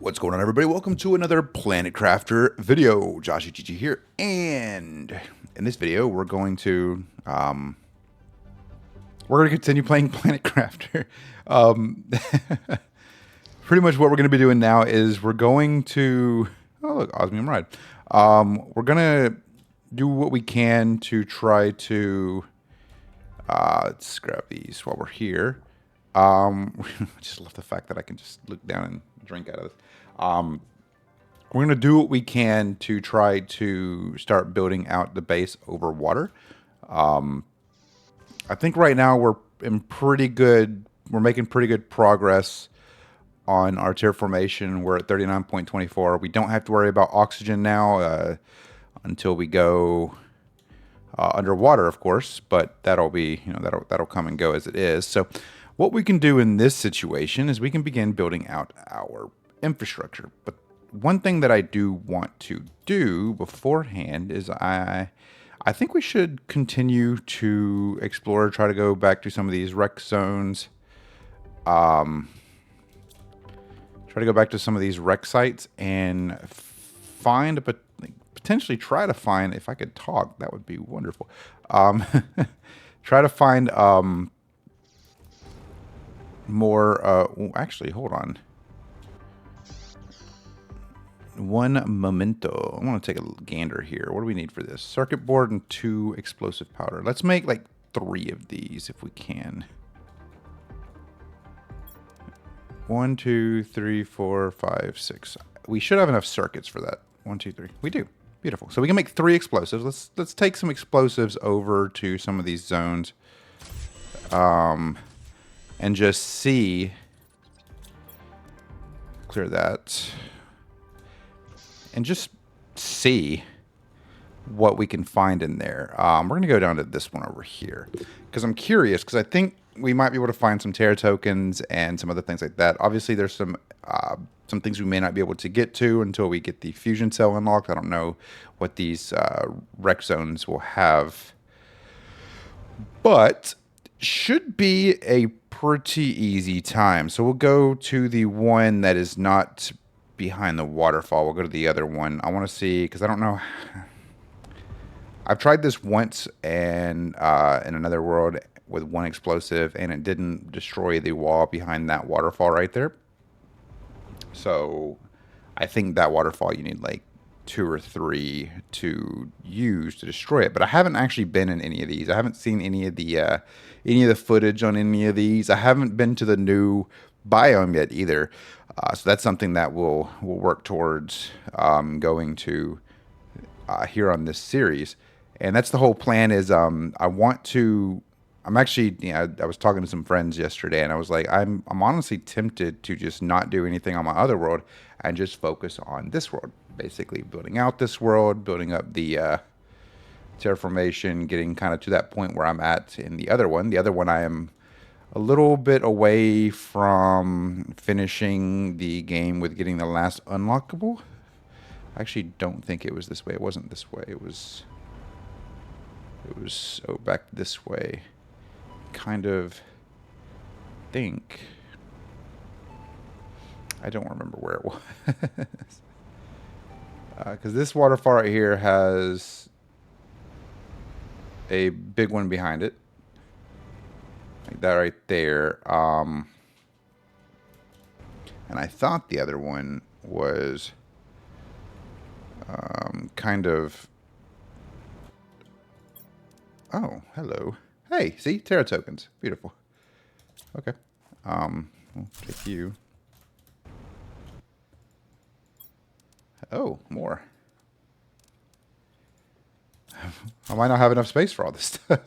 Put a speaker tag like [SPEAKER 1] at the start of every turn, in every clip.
[SPEAKER 1] What's going on, everybody? Welcome to another Planet Crafter video. JawshyGG here, and in this video, we're going to continue playing Planet Crafter. Pretty much what we're going to be doing now is we're going to Osmium Ride. We're gonna do what we can to try to let's grab these while we're here. I just love the fact that I can just look down and drink out of this. We're going to do what we can to try to start building out the base over water. I think right now we're making pretty good progress on our terraformation. We're at 39.24. We don't have to worry about oxygen now until we go underwater, of course, but that'll be, that'll come and go as it is. So what we can do in this situation is we can begin building out our infrastructure. But one thing that I do want to do beforehand is I think we should continue to explore, try to go back to some of these wreck zones. Try to go back to some of these wreck sites and find potentially try to find, if I could talk, that would be wonderful. Try to find more, actually, hold on. One memento. I want to take a gander here. What do we need for this? Circuit board and 2 explosive powder. Let's make like 3 of these if we can. 1, 2, 3, 4, 5, 6. We should have enough circuits for that. 1, 2, 3. We do. Beautiful. So we can make 3 explosives. Let's take some explosives over to some of these zones. And just see. Clear that. And just see what we can find in there. We're going to go down to this one over here because I'm curious, because I think we might be able to find some Terra tokens and some other things like that. Obviously, there's some things we may not be able to get to until we get the fusion cell unlocked. I don't know what these wreck zones will have, but should be a pretty easy time. So we'll go to the one that is not behind the waterfall. We'll go to the other one. I want to see, because I don't know. I've tried this once and in another world with 1 explosive, and it didn't destroy the wall behind that waterfall right there. So I think that waterfall you need like 2 or 3 to use to destroy it. But I haven't actually been in any of these. I haven't seen any of the footage on any of these. I haven't been to the new biome yet either. So that's something that we'll work towards going to here on this series. And that's the whole plan is I'm actually, I was talking to some friends yesterday, and I was like, I'm honestly tempted to just not do anything on my other world and just focus on this world. Basically building out this world, building up the terraformation, getting kind of to that point where I'm at in the other one. The other one I am a little bit away from finishing the game with getting the last unlockable. I actually don't think it was this way. It wasn't this way. It was back this way. Kind of think. I don't remember where it was. Because this waterfall right here has a big one behind it. Like that right there. And I thought the other one was kind of... Oh, hello. Hey, see? Terra tokens. Beautiful. Okay. We'll take you. Oh, more. I might not have enough space for all this stuff.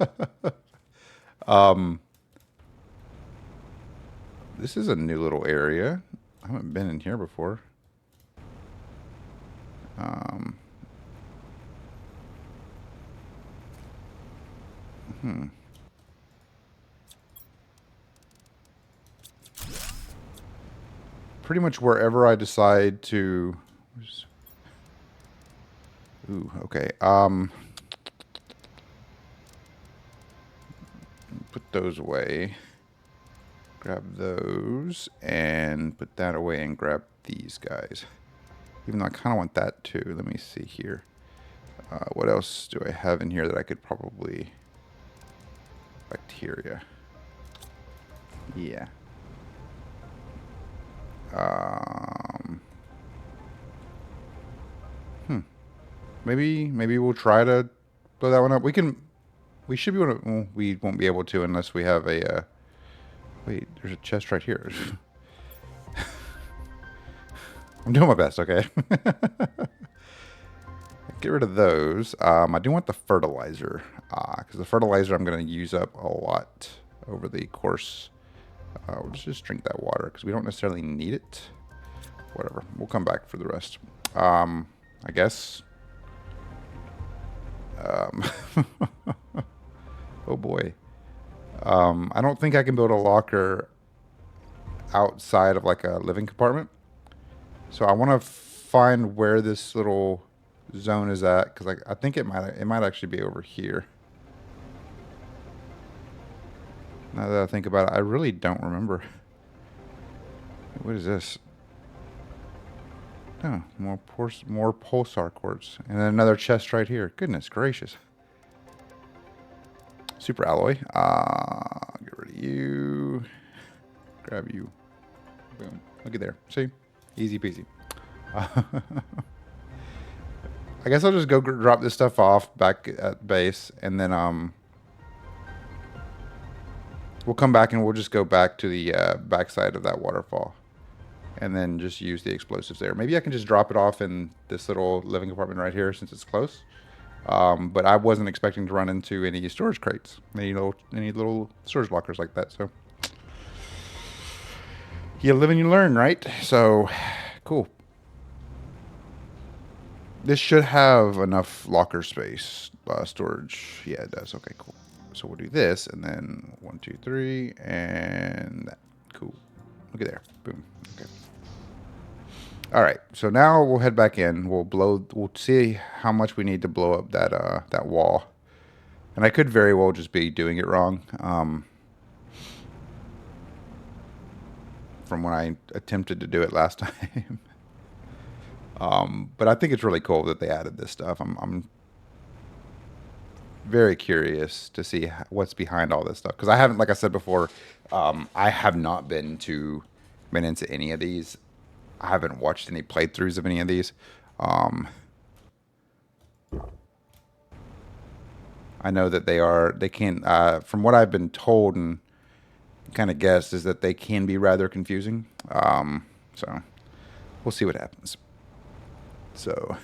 [SPEAKER 1] This is a new little area. I haven't been in here before. Pretty much wherever I decide to... Ooh, okay. Put those away. grab those and put that away and grab these guys. Even though I kind of want that too. Let me see here. What else do I have in here that I could probably... Bacteria. Yeah. Maybe we'll try to blow that one up. We should be able to... Well, we won't be able to unless we have a... wait, there's a chest right here. I'm doing my best, okay? Get rid of those. I do want the fertilizer. Because the fertilizer I'm going to use up a lot over the course. Let's just drink that water because we don't necessarily need it. Whatever. We'll come back for the rest. I guess. Oh boy. I don't think I can build a locker outside of like a living compartment. So I want to find where this little zone is at because I think it might actually be over here. Now that I think about it, I really don't remember. What is this? Oh, more pulsar quartz. And then another chest right here. Goodness gracious. Super alloy. Get rid of you. Grab you. Boom. Look at there. See? Easy peasy. I guess I'll just go drop this stuff off back at base. And then we'll come back and we'll just go back to the backside of that waterfall. And then just use the explosives there. Maybe I can just drop it off in this little living compartment right here since it's close. But I wasn't expecting to run into any storage crates, any little storage lockers like that. So you live and you learn, right? So cool. This should have enough locker space, storage. Yeah, it does. Okay, cool. So we'll do this, and then 1, 2, 3, and that. Cool. Look at there. Boom. Okay. All right, so now we'll head back in. We'll see how much we need to blow up that wall. And I could very well just be doing it wrong. From when I attempted to do it last time. But I think it's really cool that they added this stuff. I'm very curious to see what's behind all this stuff. Because I haven't, like I said before, I have not been into any of these. I haven't watched any playthroughs of any of these. I know that they can, from what I've been told and kind of guessed, is that they can be rather confusing. So we'll see what happens. So.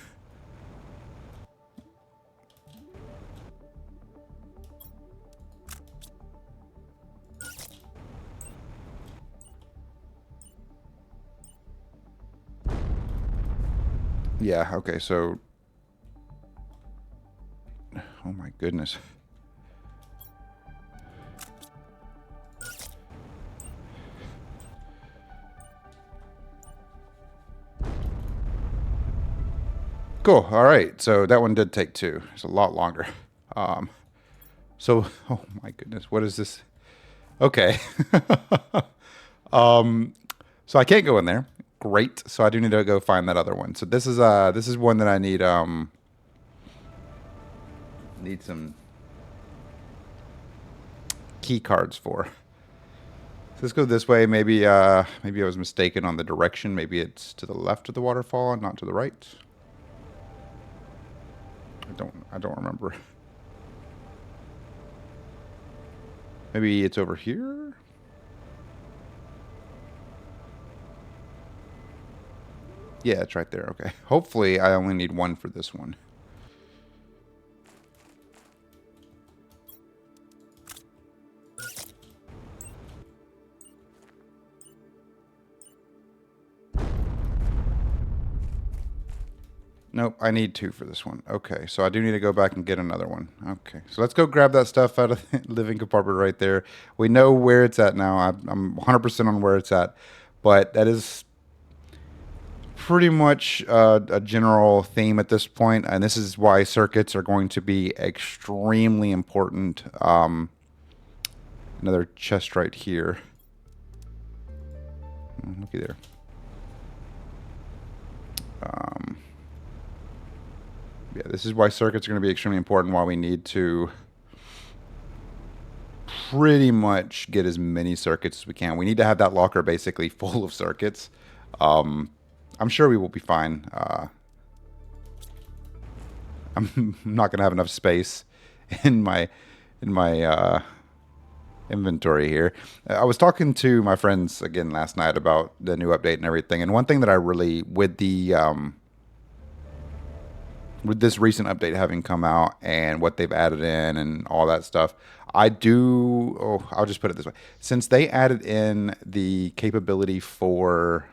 [SPEAKER 1] Yeah, okay, so... Oh my goodness. Cool, alright, so that one did take 2. It's a lot longer. So, oh my goodness, what is this? Okay. So I can't go in there. Great. So I do need to go find that other one. So this is one that I need some key cards for. So let's go this way. Maybe I was mistaken on the direction. Maybe it's to the left of the waterfall and not to the right. I don't remember. Maybe it's over here. Yeah, it's right there. Okay. Hopefully, I only need 1 for this one. Nope, I need 2 for this one. Okay, so I do need to go back and get another one. Okay, so let's go grab that stuff out of the living compartment right there. We know where it's at now. I'm 100% on where it's at, but that is pretty much a general theme at this point, and this is why circuits are going to be extremely important. Another chest right here. Looky there. Yeah, this is why circuits are going to be extremely important, why we need to pretty much get as many circuits as we can. We need to have that locker basically full of circuits. I'm sure we will be fine. I'm not going to have enough space in my inventory here. I was talking to my friends again last night about the new update and everything, and one thing that I really with this recent update having come out and what they've added in and all that stuff, I'll just put it this way. Since they added in the capability for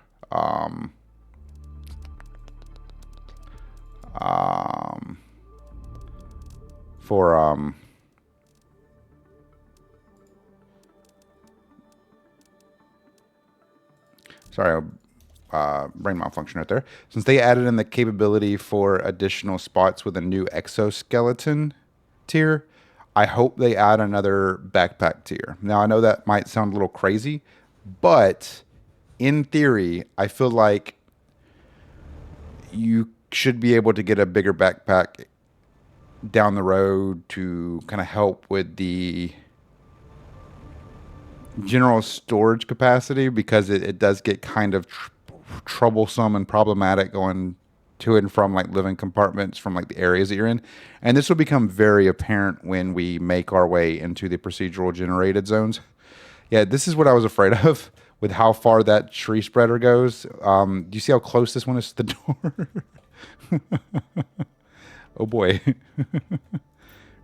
[SPEAKER 1] for sorry, brain malfunction right there. Since they added in the capability for additional spots with a new exoskeleton tier, I hope they add another backpack tier. Now, I know that might sound a little crazy, but in theory, I feel like you should be able to get a bigger backpack down the road to kind of help with the general storage capacity, because it does get kind of troublesome and problematic going to and from like living compartments from like the areas that you're in. And this will become very apparent when we make our way into the procedural generated zones. Yeah, this is what I was afraid of with how far that tree spreader goes. Do you see how close this one is to the door? Oh boy. We're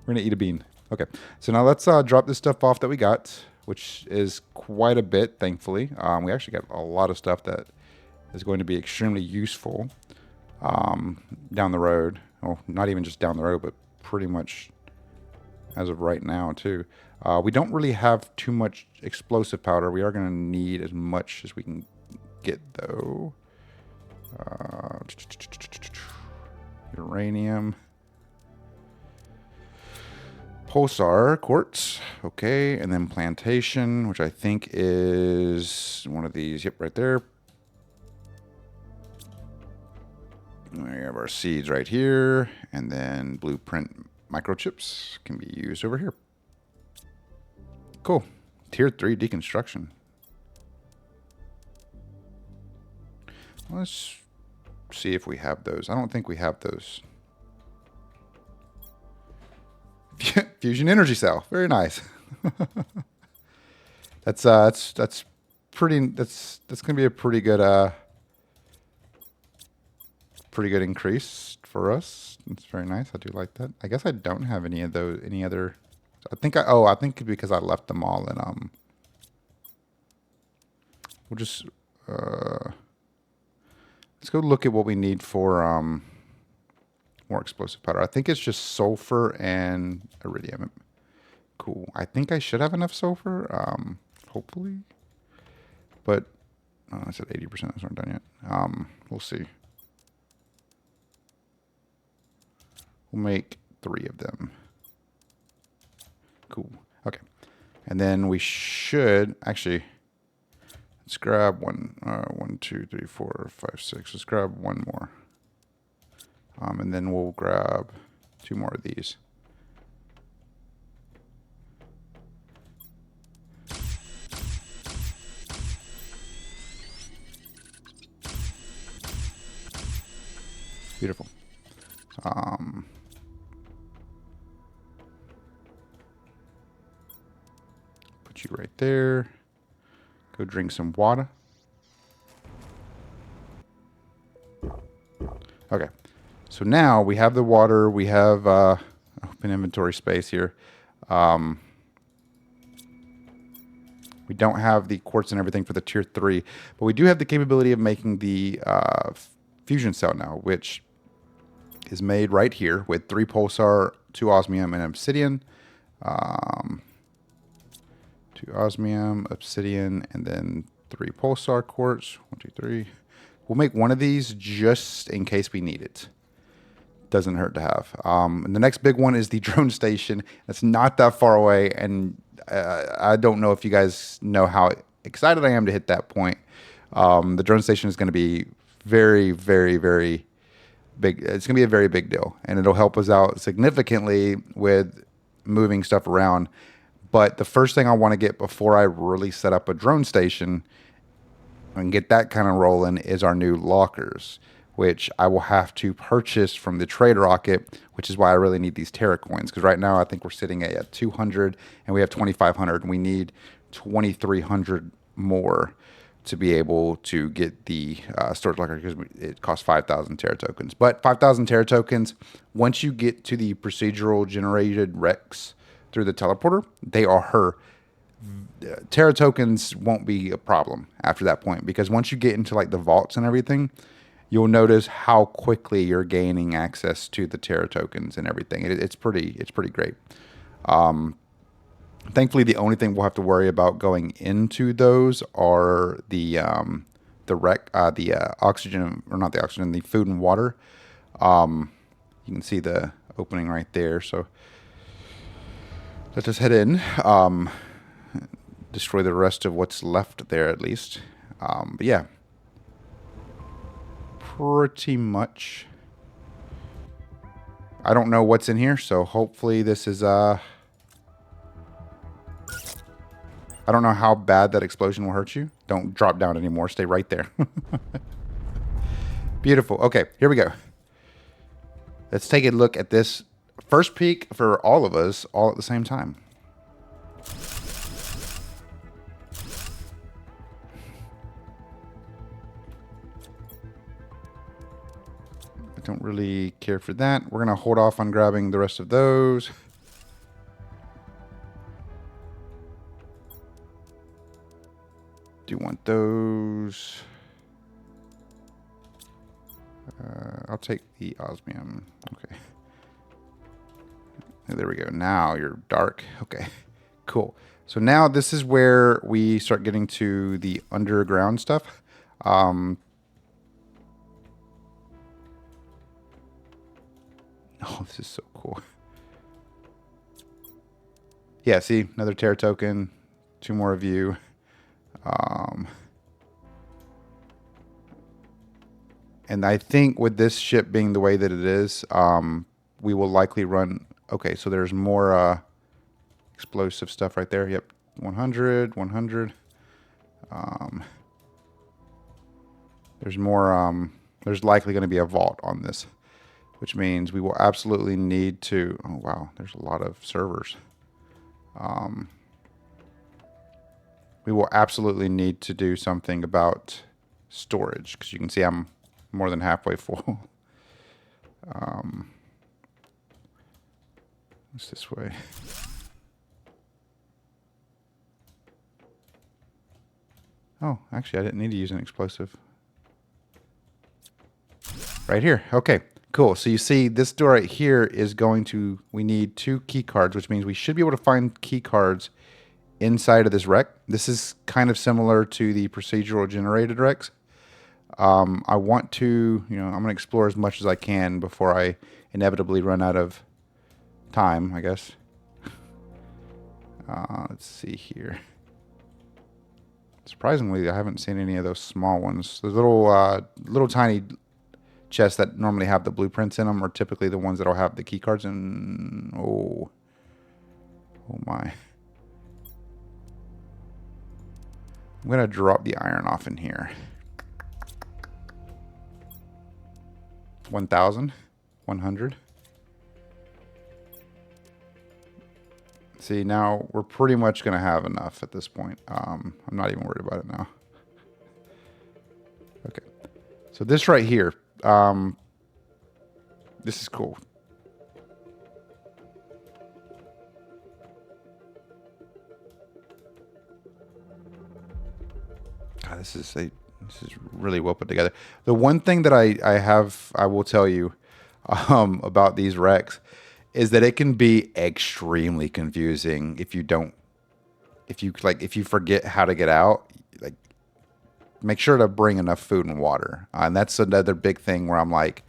[SPEAKER 1] gonna eat a bean. Okay, so now let's drop this stuff off that we got, which is quite a bit, thankfully. We actually got a lot of stuff that is going to be extremely useful down the road. Well, not even just down the road, but pretty much as of right now, too. We don't really have too much explosive powder. We are going to need as much as we can get, though. Uranium. Pulsar quartz, okay, and then plantation, which I think is one of these. Yep, right there. We have our seeds right here, and then blueprint microchips can be used over here. Cool. Tier 3 deconstruction. Let's see if we have those. I don't think we have those. Fusion energy cell, very nice. That's pretty. That's gonna be a pretty good increase for us. It's very nice. I do like that. I guess I don't have any of those. Any other? I think because I left them all in We'll just let's go look at what we need for more explosive powder. I think it's just sulfur and iridium. Cool. I think I should have enough sulfur, hopefully. But I said 80%. Those aren't done yet. We'll see. We'll make 3 of them. Cool. Okay. And then we should actually let's grab one, 1, 2, 3, 4, 5, 6. Let's grab one more. And then we'll grab 2 more of these. Beautiful. Put you right there. Go drink some water. Okay. So now we have the water, we have open inventory space here. We don't have the quartz and everything for the tier 3, but we do have the capability of making the fusion cell now, which is made right here with 3 pulsar, 2 osmium, and obsidian. 2 osmium, obsidian, and then 3 pulsar quartz. 1, 2, 3. We'll make one of these just in case we need it. Doesn't hurt to have. And the next big one is the drone station. It's not that far away, and I don't know if you guys know how excited I am to hit that point. The drone station is going to be very, very, very big. It's going to be a very big deal, and it'll help us out significantly with moving stuff around. But the first thing I want to get before I really set up a drone station and get that kind of rolling is our new lockers, which I will have to purchase from the trade rocket, which is why I really need these Terra coins. Because right now I think we're sitting at 200 and we have 2,500 and we need 2,300 more to be able to get the storage locker because it costs 5,000 Terra tokens. But 5,000 Terra tokens, once you get to the procedural generated Rex through the teleporter, they are her. Terra tokens won't be a problem after that point because once you get into like the vaults and everything, you'll notice how quickly you're gaining access to the Terra tokens and everything. It's pretty great. Thankfully, the only thing we'll have to worry about going into those are the oxygen, or not the oxygen, the food and water. You can see the opening right there. So let's just head in, destroy the rest of what's left there at least. But yeah, pretty much. I don't know what's in here, so hopefully this is I don't know how bad that explosion will hurt you. Don't drop down anymore. Stay right there. Beautiful. Okay, here we go. Let's take a look at this first peek for all of us all at the same time. I don't really care for that. We're going to hold off on grabbing the rest of those. Do want those. I'll take the osmium. Okay. There we go. Now you're dark. Okay. Cool. So now this is where we start getting to the underground stuff. Oh, this is so cool. Yeah, see? Another Terra token. 2 more of you. And I think with this ship being the way that it is, we will likely run... Okay, so there's more explosive stuff right there. Yep, 100, 100. There's more... there's likely going to be a vault on this, which means we will absolutely need to... Oh, wow, there's a lot of servers. We will absolutely need to do something about storage, because you can see I'm more than halfway full. What's this way? Oh, actually, I didn't need to use an explosive. Right here. Okay, cool. So you see this door right here is going to... We need 2 key cards, which means we should be able to find key cards inside of this wreck. This is kind of similar to the procedural generated wrecks. I want to, I'm going to explore as much as I can before I inevitably run out of time, I guess. Let's see here. Surprisingly, I haven't seen any of those small ones. The little tiny chests that normally have the blueprints in them are typically the ones that'll have the key cards in. Oh my. I'm going to drop the iron off in here. 1,000. 100. See, now we're pretty much going to have enough at this point. I'm not even worried about it now. Okay. So this right here. This is cool. God, this is really well put together. The one thing that I will tell you about these wrecks is that it can be extremely confusing if you forget how to get out. Like, make sure to bring enough food and water, and that's another big thing where I'm like,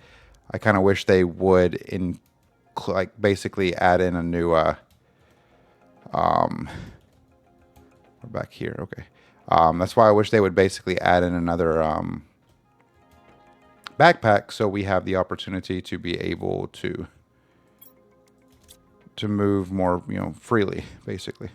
[SPEAKER 1] I kind of wish they would basically add in a new we're back here. Okay. That's why I wish they would basically add in another backpack so we have the opportunity to be able to move more, you know, freely, basically.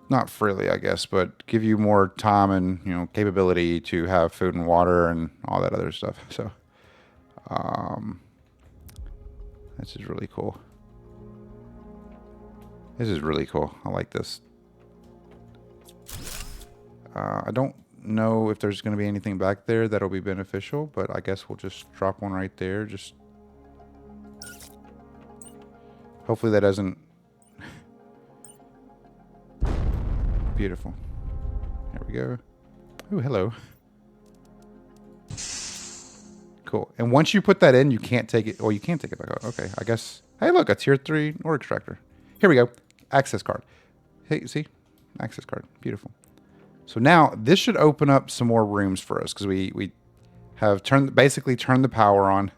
[SPEAKER 1] Not freely, I guess, but give you more time and, you know, capability to have food and water and all that other stuff. So, this is really cool. This is really cool. I like this. I don't know if there's going to be anything back there that'll be beneficial, but I guess we'll just drop one right there. Just hopefully that doesn't. Beautiful. There we go. Oh, hello. Cool. And once you put that in, you can't take it. Well, you can take it back out. Okay, I guess. Hey, look, a tier 3 ore extractor. Here we go. Access card. Hey, see? Access card. Beautiful. So now this should open up some more rooms for us because we have basically turned the power on.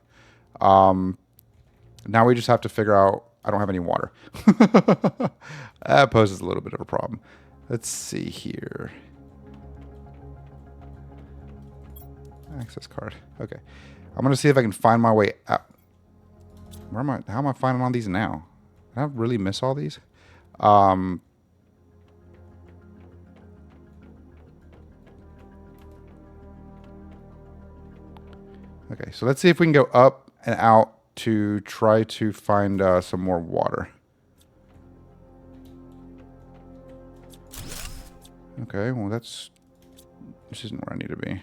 [SPEAKER 1] Now we just have to figure out. I don't have any water. That poses a little bit of a problem. Let's see here. Access card. Okay. I'm going to see if I can find my way out. Where am I? How am I finding all these now? Did I really miss all these? Okay, so let's see if we can go up and out to try to find some more water. Okay, well this isn't where I need to be.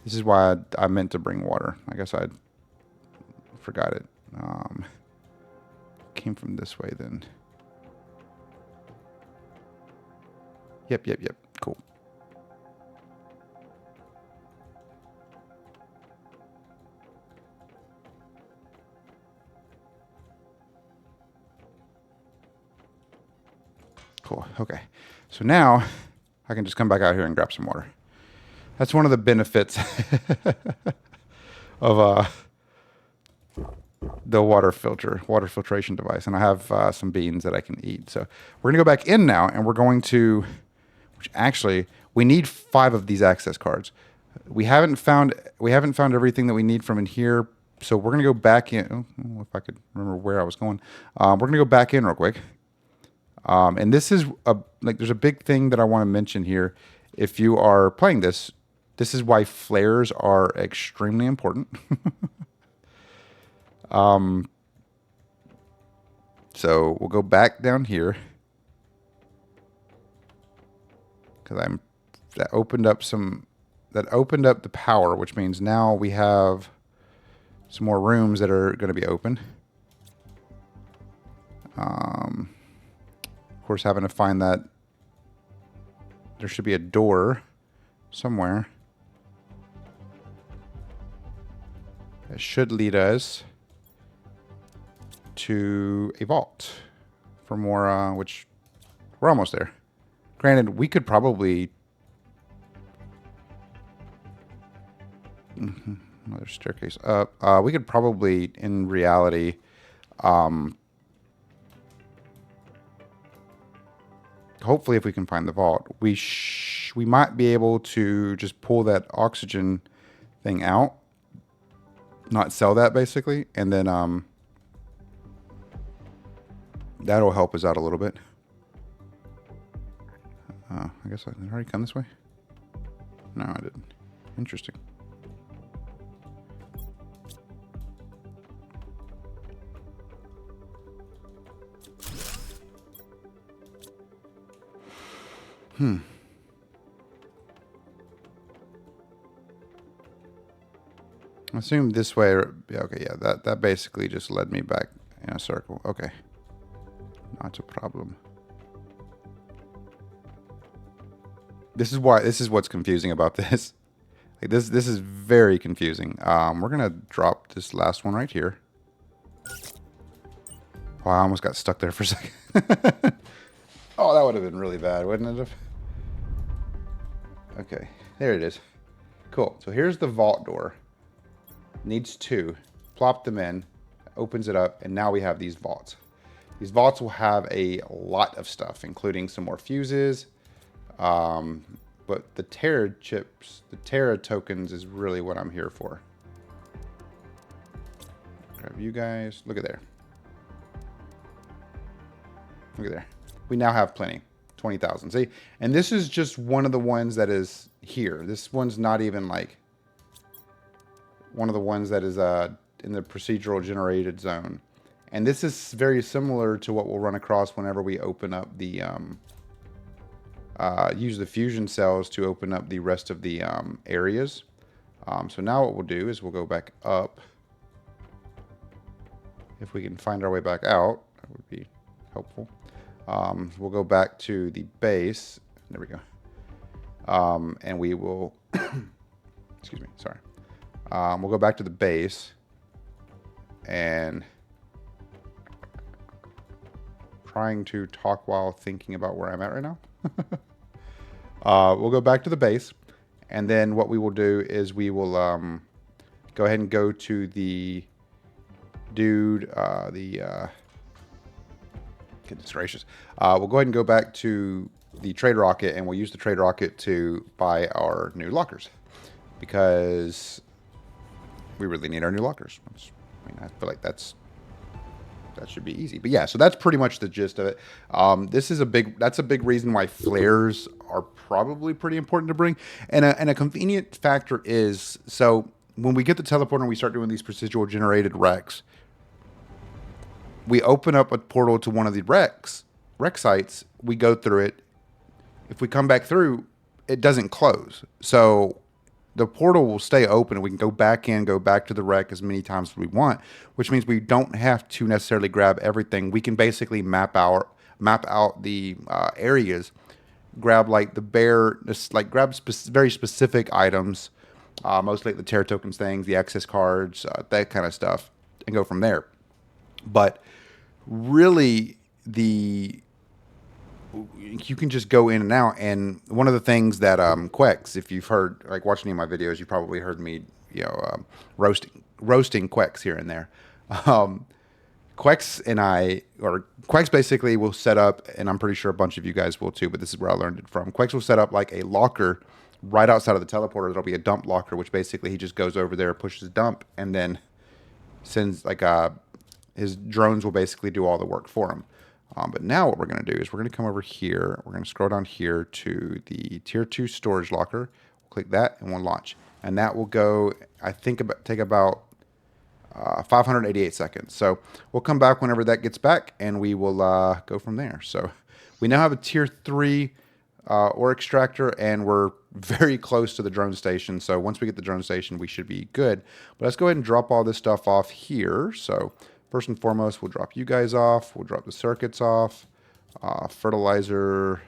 [SPEAKER 1] This is why I meant to bring water. I guess I forgot it. Came from this way then. Yep. Cool. Cool. Okay. So now I can just come back out here and grab some water. That's one of the benefits of the water filtration device. And I have some beans that I can eat. So we're going to go back in now and we're going to, which actually we need 5 of these access cards. We haven't found everything that we need from in here. So we're going to go back in. Oh, if I could remember where I was going. We're going to go back in real quick. And this is there's a big thing that I want to mention here. If you are playing this, this is why flares are extremely important. So we'll go back down here because that opened up the power, which means now we have some more rooms that are going to be open. Of course, having to find that there should be a door somewhere that should lead us to a vault for more, which we're almost there. Granted, we could probably another staircase up. We could probably, in reality, hopefully, if we can find the vault, we might be able to just pull that oxygen thing out, not sell that basically, and then that'll help us out a little bit. I guess I did already come this way. No, I didn't. Interesting. I assume this way. Yeah, okay, yeah. That basically just led me back in a circle. Okay, not a problem. This is what's confusing about this. Like this is very confusing. We're gonna drop this last one right here. Wow, I almost got stuck there for a second. Oh, that would have been really bad, wouldn't it have? Okay, there it is. Cool. So here's the vault door. Needs 2. Plop them in. Opens it up, and now we have these vaults. These vaults will have a lot of stuff, including some more fuses. But the Terra chips, the Terra tokens is really what I'm here for. Grab you guys. Look at there. Look at there. We now have plenty. 20,000. See? And this is just one of the ones that is here. This one's not even like one of the ones that is in the procedural generated zone. And this is very similar to what we'll run across whenever we open up the use the fusion cells to open up the rest of the areas. So now what we'll do is we'll go back up. If we can find our way back out, that would be helpful. We'll go back to the base. There we go. And we will, excuse me, sorry. We'll go back to the base and trying to talk while thinking about where I'm at right now. We'll go back to the base, and then what we will do is we will go ahead and go to the dude, goodness gracious. We'll go ahead and go back to the trade rocket, and we'll use the trade rocket to buy our new lockers, because we really need our new lockers. I feel like that should be easy. But yeah, so that's pretty much the gist of it. That's a big reason why flares are probably pretty important to bring. And a convenient factor is, so when we get the teleporter and we start doing these procedural generated wrecks, we open up a portal to one of the wreck sites, we go through it. If we come back through, it doesn't close. So the portal will stay open, and we can go back to the wreck as many times as we want, which means we don't have to necessarily grab everything. We can basically map out the areas, grab like the bare, grab very specific items, mostly like the Terra tokens things, the access cards, that kind of stuff, and go from there. But really, you can just go in and out. And one of the things that Quex, if you've heard, like watching any of my videos, you probably heard me, roasting Quex here and there. Quex basically will set up, and I'm pretty sure a bunch of you guys will too, but this is where I learned it from. Quex will set up like a locker right outside of the teleporter. There'll be a dump locker, which basically he just goes over there, pushes dump, and then sends like his drones will basically do all the work for him. But now what we're going to do is we're going to come over here. We're going to scroll down here to the tier 2 storage locker. We'll click that and we'll launch. And that will go, I think, take about 588 seconds. So we'll come back whenever that gets back, and we will go from there. So we now have a tier 3 ore extractor, and we're very close to the drone station. So once we get the drone station, we should be good. But let's go ahead and drop all this stuff off here. So first and foremost, we'll drop you guys off. We'll drop the circuits off. Fertilizer,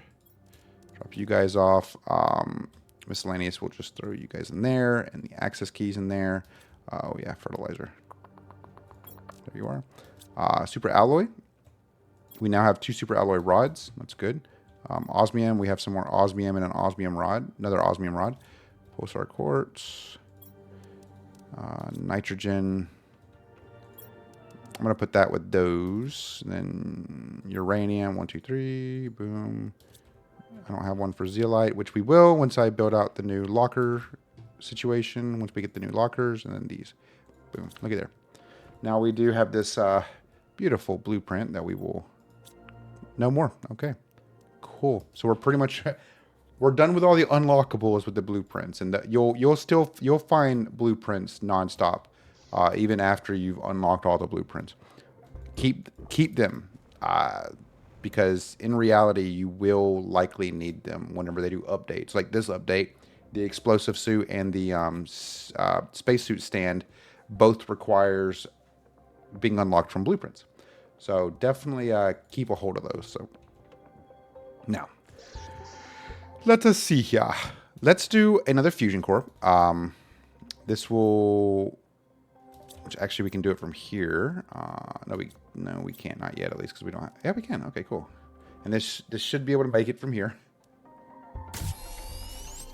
[SPEAKER 1] drop you guys off. Miscellaneous, we'll just throw you guys in there, and the access keys in there. Oh yeah, fertilizer. There you are. Super alloy. We now have 2 super alloy rods. That's good. Osmium, we have some more osmium and an osmium rod. Another osmium rod. Pulsar quartz. Nitrogen. I'm going to put that with those. And then uranium, 1, 2, 3. Boom. I don't have one for zeolite, which we will once I build out the new locker situation. Once we get the new lockers, and then these. Boom. Look at there. Now we do have this beautiful blueprint that we will... No more. Okay. Cool. So we're pretty much... We're done with all the unlockables with the blueprints. And you'll find blueprints nonstop. Even after you've unlocked all the blueprints. Keep them, because in reality you will likely need them whenever they do updates. Like this update, the explosive suit and the spacesuit stand both requires being unlocked from blueprints. So definitely keep a hold of those. So now, let us see here. Let's do another fusion core. This will... Which actually we can do it from here. No, we can't, not yet, at least, because we don't have... Yeah, we can. Okay, cool. And this should be able to make it from here.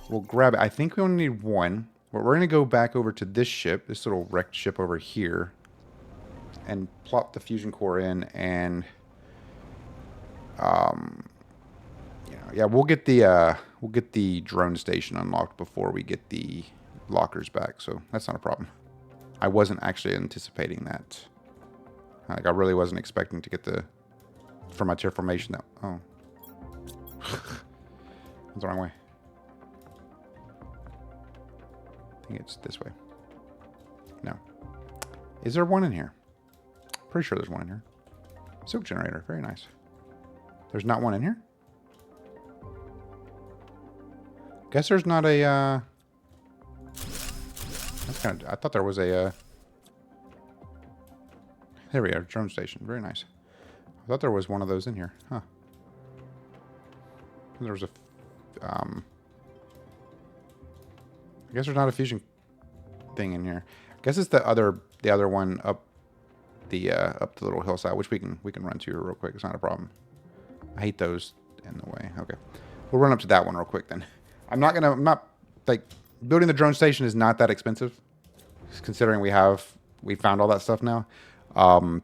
[SPEAKER 1] We'll grab it. I think we only need one. But we're going to go back over to this ship, this little wrecked ship over here. and plop the fusion core in, and yeah, we'll get the drone station unlocked before we get the lockers back, so that's not a problem. I wasn't actually anticipating that. Like, I really wasn't expecting to get the, from my tier formation that, oh. That's the wrong way. I think it's this way. No. Is there one in here? Pretty sure there's one in here. Silk generator, very nice. There's not one in here? Guess there's not a, that's kind of, I thought there was a, there we are, drone station, very nice. I thought there was one of those in here, huh. There was a, I guess there's not a fusion thing in here. I guess it's the other one up the little hillside, which we can run to real quick. It's not a problem. I hate those in the way. Okay, we'll run up to that one real quick then. I'm not like, building the drone station is not that expensive, considering we found all that stuff now. But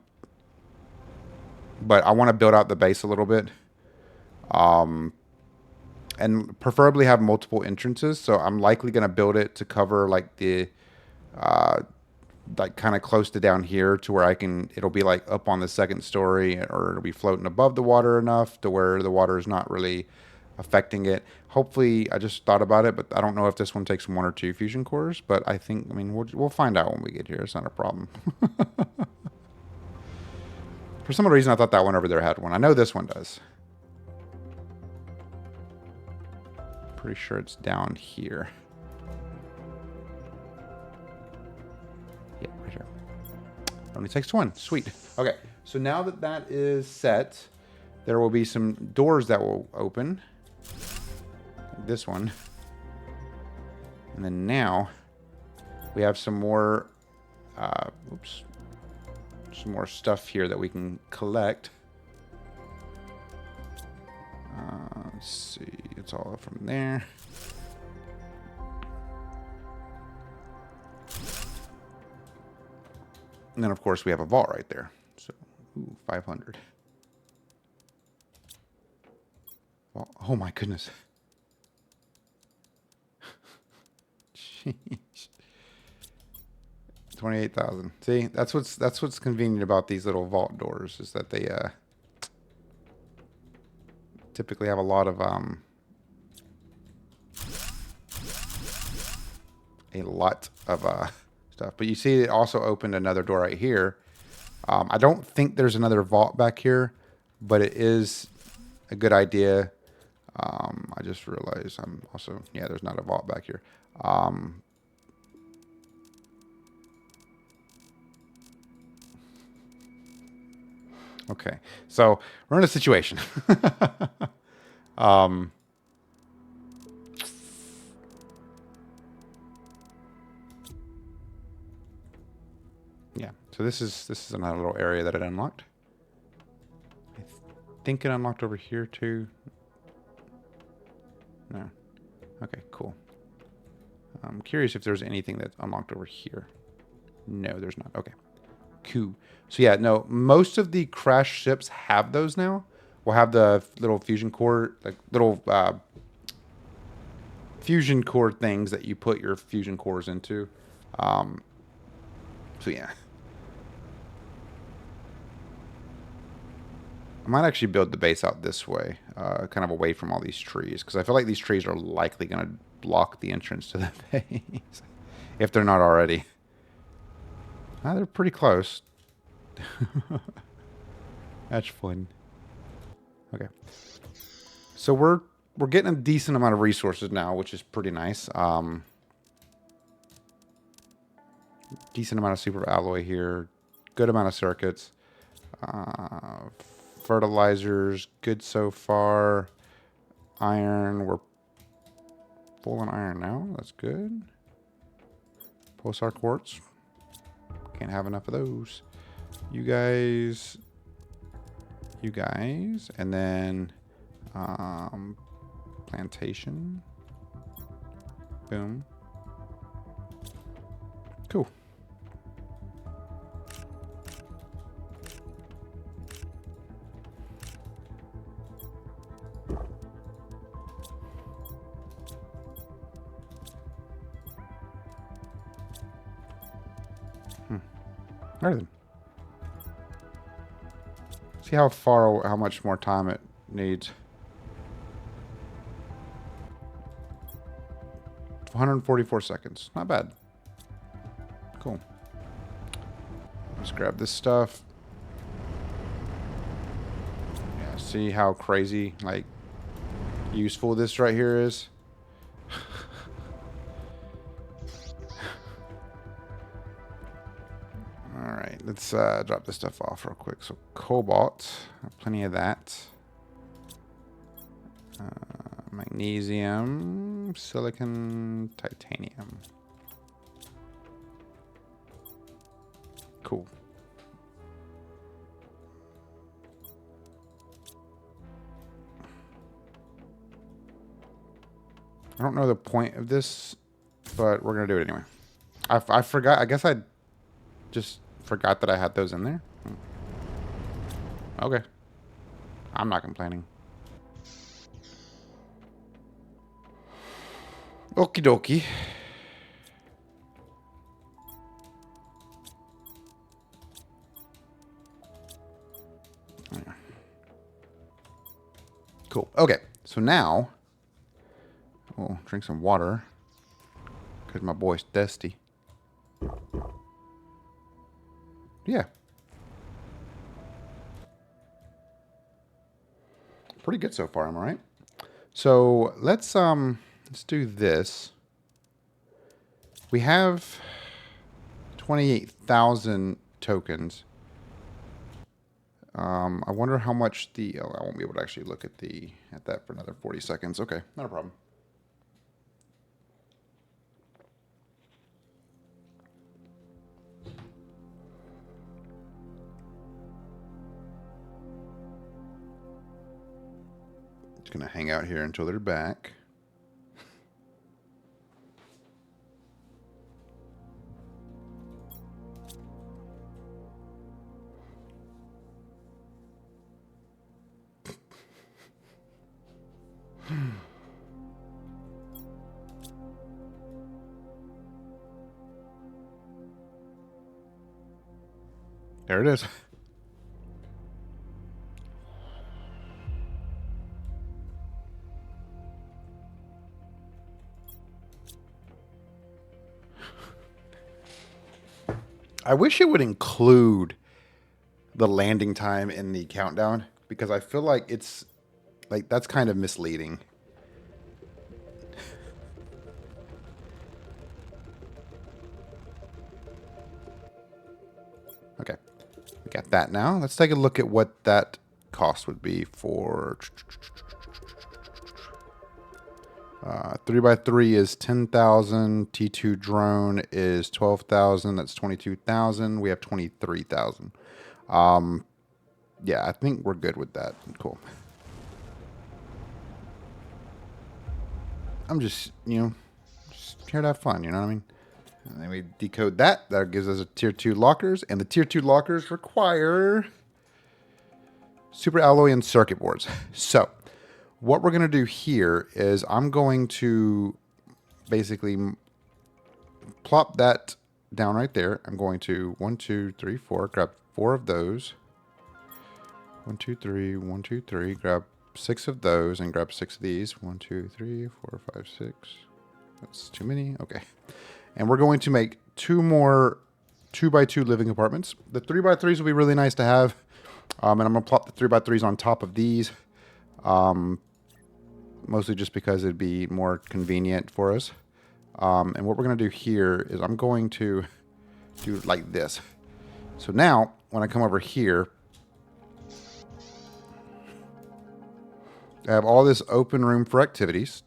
[SPEAKER 1] I want to build out the base a little bit. And preferably have multiple entrances. So I'm likely going to build it to cover like the, like kind of close to down here to where it'll be like up on the second story, or it'll be floating above the water enough to where the water is not really affecting it. Hopefully, I just thought about it, but I don't know if this one takes 1 or 2 fusion cores, but I mean, we'll find out when we get here. It's not a problem. For some reason, I thought that one over there had one. I know this one does. Pretty sure it's down here. Yeah, right here. It only takes 1. Sweet. Okay, so now that that is set, there will be some doors that will open. This one. And then now we have some more, some more stuff here that we can collect. Let's see, it's all up from there. And then, of course, we have a vault right there. So, ooh, 500. Well, oh my goodness. Jeez. 28,000. See, that's what's convenient about these little vault doors, is that they typically have a lot of stuff. But you see, it also opened another door right here. I don't think there's another vault back here, but it is a good idea. I just realized yeah, there's not a vault back here. Okay, so we're in a situation. Yeah, so this is another little area that it unlocked. I think it unlocked over here too. No. Okay, cool. I'm curious if there's anything that's unlocked over here. No, there's not. Okay. Cool. So yeah, no, most of the crash ships have those now. We'll have the little fusion core, like little fusion core things that you put your fusion cores into. So yeah. I might actually build the base out this way, kind of away from all these trees, because I feel like these trees are likely going to block the entrance to the base, if they're not already. They're pretty close. That's fun. Okay. So we're getting a decent amount of resources now, which is pretty nice. Decent amount of super alloy here. Good amount of circuits. Fertilizers, good so far. Iron, we're full on iron now. That's good. Pulsar quartz. Can't have enough of those. You guys, and then plantation. Boom. Cool. Alright then. See how much more time it needs. 144 seconds. Not bad. Cool. Let's grab this stuff. Yeah, see how crazy, like, useful this right here is? Alright, let's drop this stuff off real quick. So, cobalt. Plenty of that. Magnesium, silicon, titanium. Cool. I don't know the point of this, but we're going to do it anyway. I forgot. I guess I just forgot that I had those in there. Okay. I'm not complaining. Okie dokie. Cool. Okay. So now, we'll drink some water because my boy's thirsty. Yeah. Pretty good so far, am I right? So let's do this. We have 28,000 tokens. I wonder how much the... Oh, I won't be able to actually look at that for another 40 seconds. Okay, not a problem. It's going to hang out here until they're back. There it is. I wish it would include the landing time in the countdown, because I feel like it's like that's kind of misleading. Okay, we got that now. Let's take a look at what that cost would be for 3x3 is 10,000. T2 drone is 12,000. That's 22,000. We have 23,000. Yeah, I think we're good with that. Cool. I'm just, just here to have fun, you know what I mean? And then we decode that. That gives us a tier 2 lockers. And the tier 2 lockers require super alloy and circuit boards. So what we're going to do here is I'm going to basically plop that down right there. I'm going to 1, 2, 3, 4, grab 4 of those. 1, 2, 3, 1, 2, 3, grab 6 of those and grab 6 of these. 1, 2, 3, 4, 5, 6. That's too many. Okay. And we're going to make 2 more 2x2 living apartments. The 3x3s will be really nice to have. And I'm going to plop the 3x3s on top of these. Mostly just because it'd be more convenient for us. And what we're going to do here is I'm going to do it like this. So now, when I come over here, I have all this open room for activities.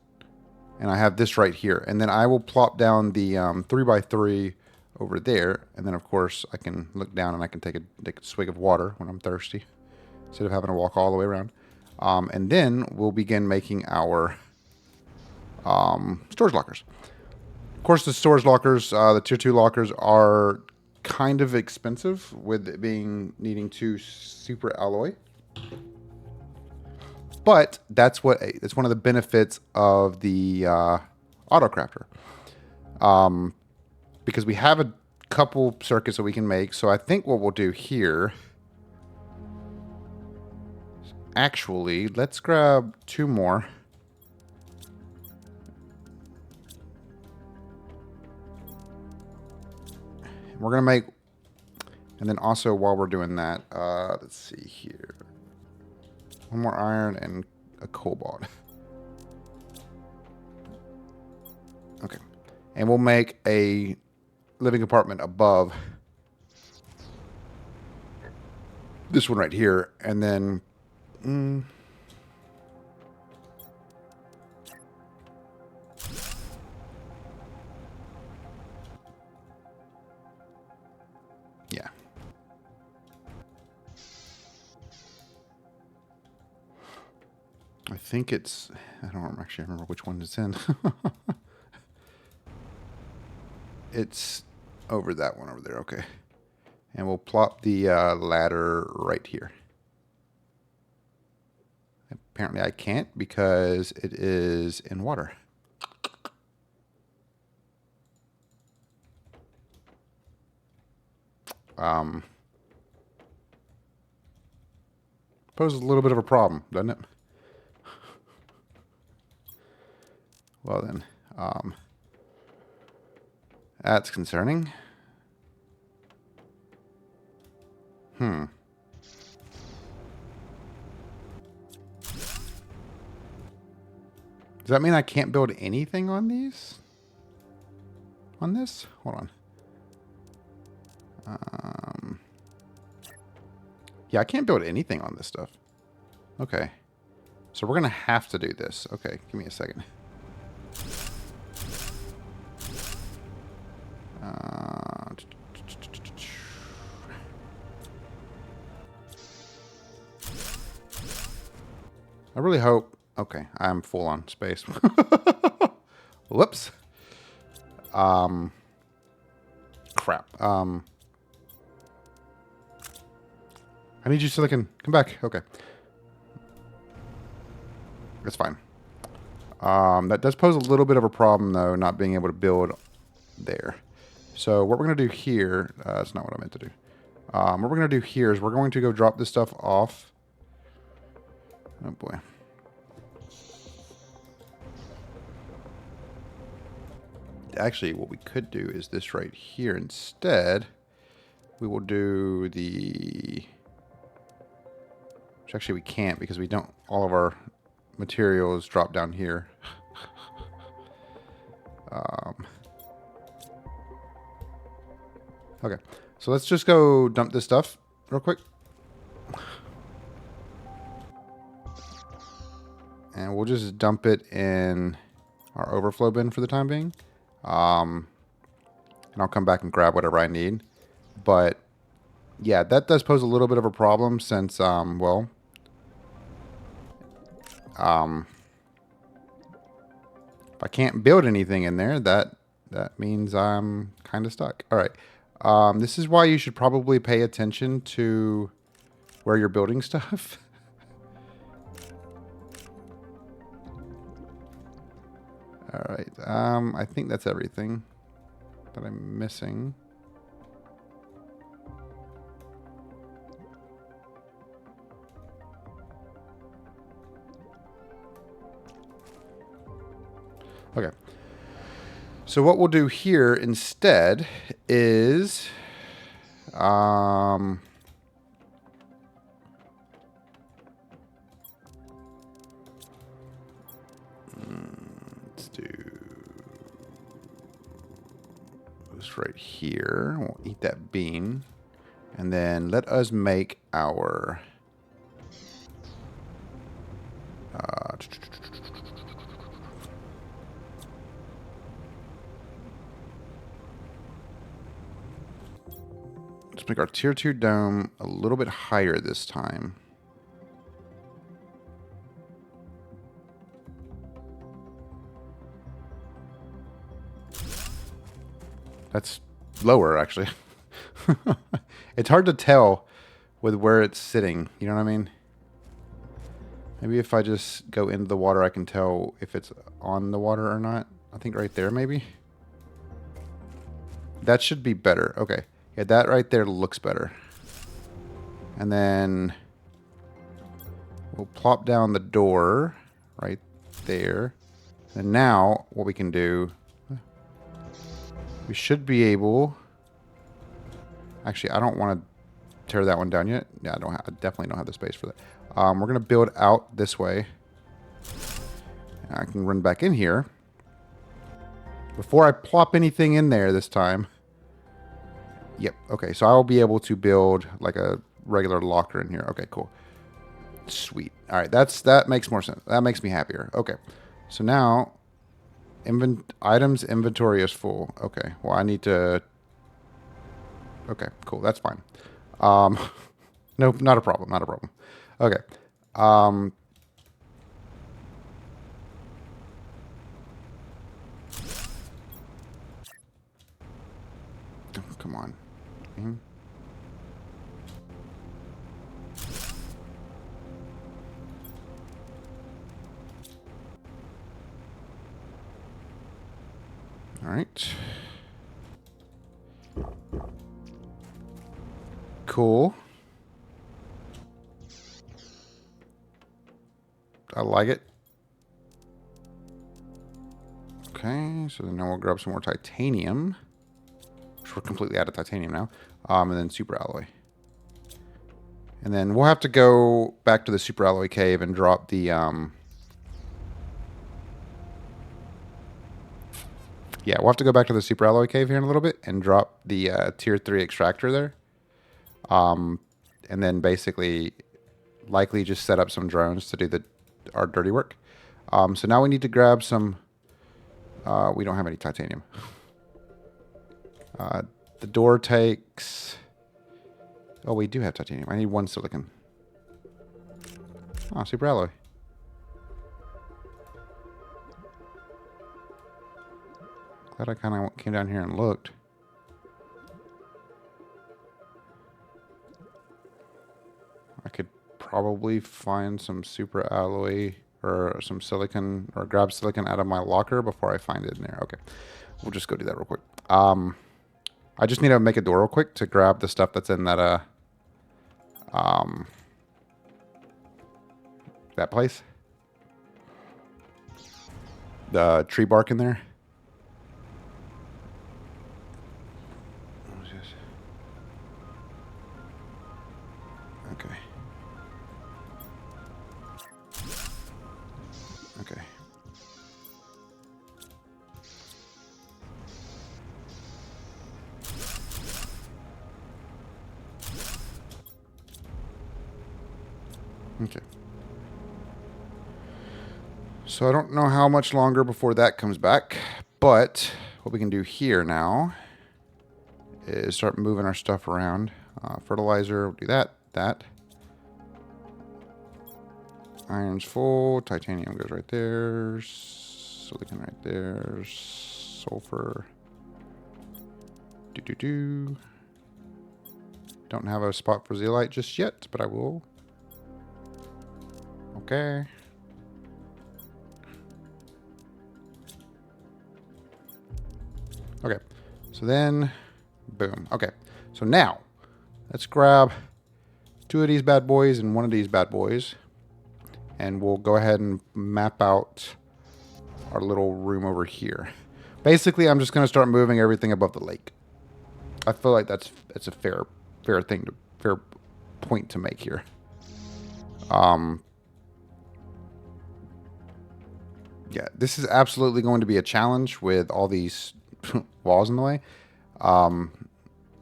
[SPEAKER 1] And I have this right here. And then I will plop down the 3x3 over there. And then, of course, I can look down and I can take a swig of water when I'm thirsty, instead of having to walk all the way around. And then we'll begin making our storage lockers. Of course, the storage lockers, the tier 2 lockers, are kind of expensive, with it needing 2 super alloy. But that's one of the benefits of the auto crafter, because we have a couple circuits that we can make. So I think what we'll do here... Actually, let's grab 2 more. We're going to make... And then also, while we're doing that, let's see here. 1 more iron and a cobalt. Okay. And we'll make a living compartment above this one right here. And then... yeah. I think it's... I don't actually remember which one it's in. It's over that one over there. Okay. And we'll plop the ladder right here. Apparently I can't because it is in water. Poses a little bit of a problem, doesn't it? Well then, that's concerning. Does that mean I can't build anything on these? On this? Hold on. Yeah, I can't build anything on this stuff. Okay. So we're going to have to do this. Okay, give me a second. I really hope... Okay, I'm full on space. Whoops. Crap. I need you so I can come back. Okay. That's fine. That does pose a little bit of a problem, though, not being able to build there. So what we're going to do here... that's not what I meant to do. What we're going to do here is we're going to go drop this stuff off. Oh, boy. Actually, what we could do is this right here instead. We will do the... Which actually we can't because we don't... All of our materials drop down here. Okay. So let's just go dump this stuff real quick. And we'll just dump it in our overflow bin for the time being. And I'll come back and grab whatever I need. But, yeah, that does pose a little bit of a problem since, well... if I can't build anything in there, that means I'm kind of stuck. All right. This is why you should probably pay attention to where you're building stuff. All right. I think that's everything that I'm missing. Okay. So what we'll do here instead is let's do this right here. We'll eat that bean. And then let us make our let's make our tier 2 dome a little bit higher this time. That's lower, actually. It's hard to tell with where it's sitting. You know what I mean? Maybe if I just go into the water, I can tell if it's on the water or not. I think right there, maybe. That should be better. Okay. Yeah, that right there looks better. And then we'll plop down the door right there. And now what we can do, we should be able... Actually, I don't want to tear that one down yet. Yeah, I definitely don't have the space for that. We're going to build out this way. I can run back in here. Before I plop anything in there this time. Yep. Okay, so I'll be able to build like a regular locker in here. Okay, cool. Sweet. All right, that makes more sense. That makes me happier. Okay. So now items inventory is full. Okay. Well, I need to... Okay, cool. That's fine. Nope, not a problem. Not a problem. Okay. Oh, come on. All right. Cool. I like it. Okay, so then now we'll grab some more titanium. Which we're completely out of titanium now. And then super alloy. And then we'll have to go back to the super alloy cave and drop the... Yeah, we'll have to go back to the super alloy cave here in a little bit and drop the tier 3 extractor there. And then basically likely just set up some drones to do our dirty work. So now we need to grab some... we don't have any titanium. The door takes... Oh, we do have titanium. I need 1 silicon. Oh, super alloy. Glad I kind of came down here and looked. I could probably find some super alloy or some silicon or grab silicon out of my locker before I find it in there. Okay. We'll just go do that real quick. I just need to make a door real quick to grab the stuff that's in that that place. The tree bark in there. Okay. Okay. Okay. So I don't know how much longer before that comes back, but what we can do here now is start moving our stuff around. Fertilizer, we'll do that. Iron's full. Titanium goes right there. Silicon right there. Sulfur. Don't have a spot for zeolite just yet, but I will. Okay. Okay. So then, boom. Okay. So now, let's grab 2 of these bad boys and 1 of these bad boys. And we'll go ahead and map out our little room over here. Basically, I'm just going to start moving everything above the lake. I feel like that's a fair point to make here. Yeah, this is absolutely going to be a challenge with all these walls in the way.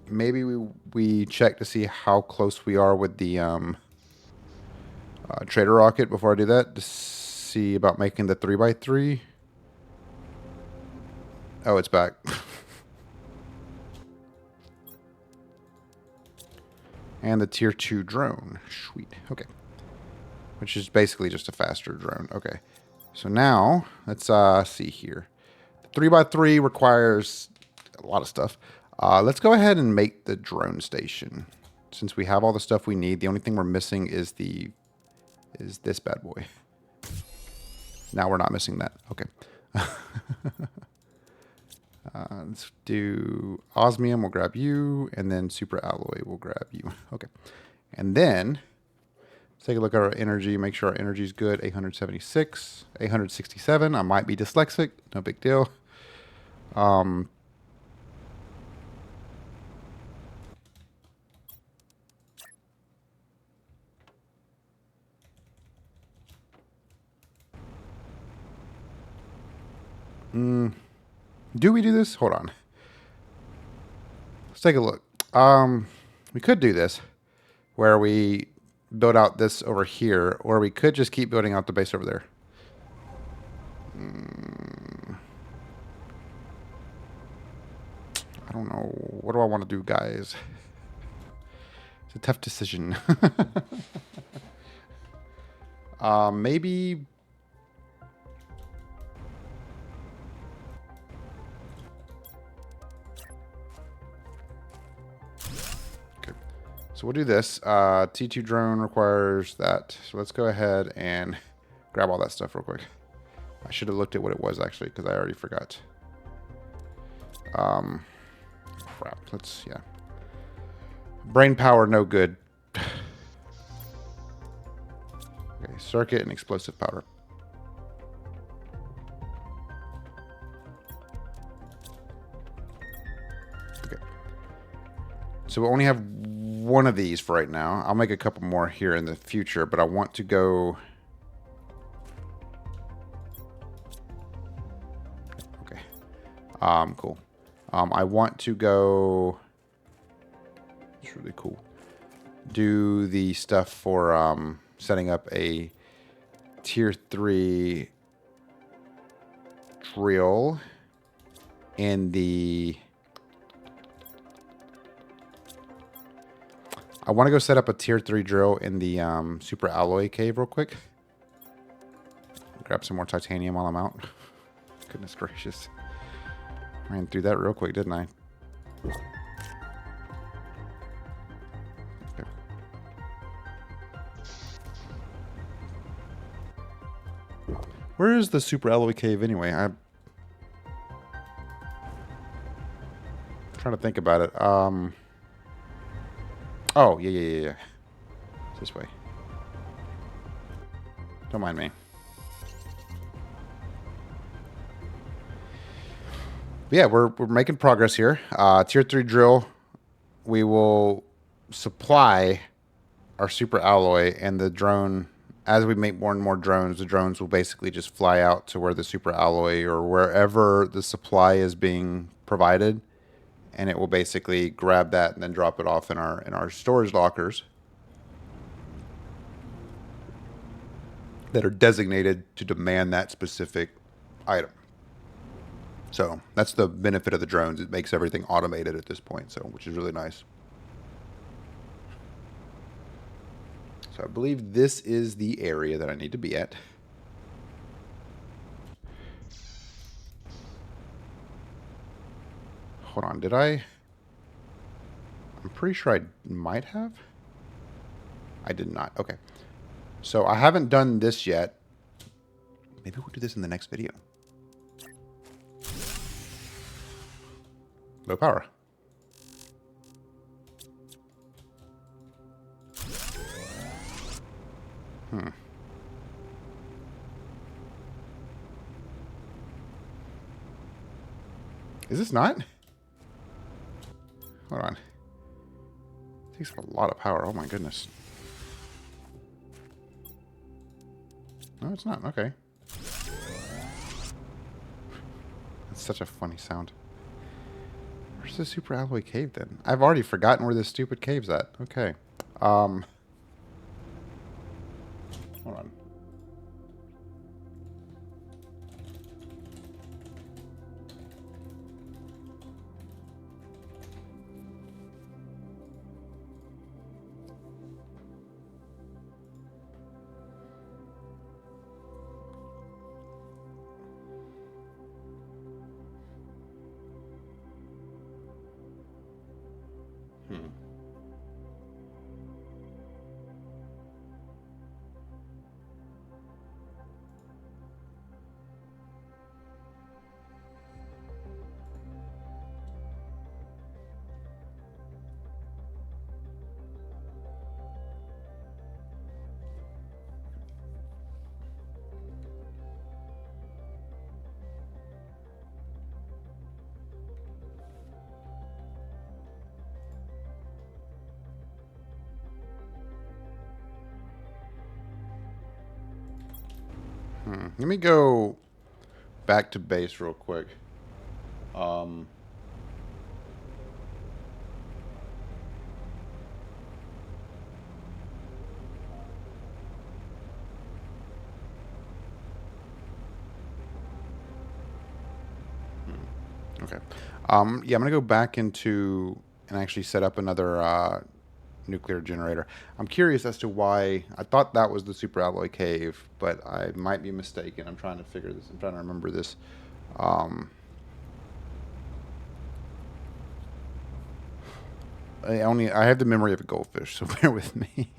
[SPEAKER 1] Maybe we check to see how close we are with the trader rocket before I do that, to see about making the 3x3. Oh, it's back. And the tier 2 drone. Sweet. Okay. Which is basically just a faster drone. Okay. So now, let's see here. The 3x3 requires a lot of stuff. Let's go ahead and make the drone station. Since we have all the stuff we need, the only thing we're missing is this bad boy. Now we're not missing that. Okay. Let's do osmium, we'll grab you, and then super alloy, we'll grab you. Okay. And then let's take a look at our energy, make sure our energy is good. 876, 867. I might be dyslexic, no big deal. Do we do this? Hold on. Let's take a look. We could do this where we build out this over here, or we could just keep building out the base over there. I don't know. What do I want to do, guys? It's a tough decision. Maybe... Okay. So we'll do this. T2 drone requires that. So let's go ahead and grab all that stuff real quick. I should have looked at what it was, actually, because I already forgot. Crap. Let's, yeah. Brain power, no good. Okay, circuit and explosive powder. Okay. So we only have one of these for right now. I'll make a couple more here in the future, but I want to go... Okay. Cool. I want to go... It's really cool. Do the stuff for setting up a tier 3 drill in the... I want to go set up a tier 3 drill in the super alloy cave real quick. Grab some more titanium while I'm out. Goodness gracious. Ran through that real quick, didn't I? Okay. Where is the super alloy cave anyway? I'm trying to think about it. Oh, yeah. It's this way. Don't mind me. But yeah, we're making progress here. Tier 3 drill. We will supply our super alloy, and the drone, as we make more and more drones, the drones will basically just fly out to where the super alloy or wherever the supply is being provided, and it will basically grab that and then drop it off in our storage lockers that are designated to demand that specific item. So that's the benefit of the drones. It makes everything automated at this point, so which is really nice. So I believe this is the area that I need to be at. Hold on, did I? I'm pretty sure I might have. I did not. Okay. So I haven't done this yet. Maybe we'll do this in the next video. Low power. Is this not? Hold on. It takes up a lot of power. Oh my goodness. No, it's not. Okay. That's such a funny sound. Where's the super alloy cave then? I've already forgotten where this stupid cave's at. Okay. Hold on. Let me go back to base real quick. Okay. Yeah, I'm gonna go back into and actually set up another nuclear generator. I'm curious as to why I thought that was the super alloy cave, but I might be mistaken. I'm trying to figure this. I'm trying to remember this. I have the memory of a goldfish, so bear with me.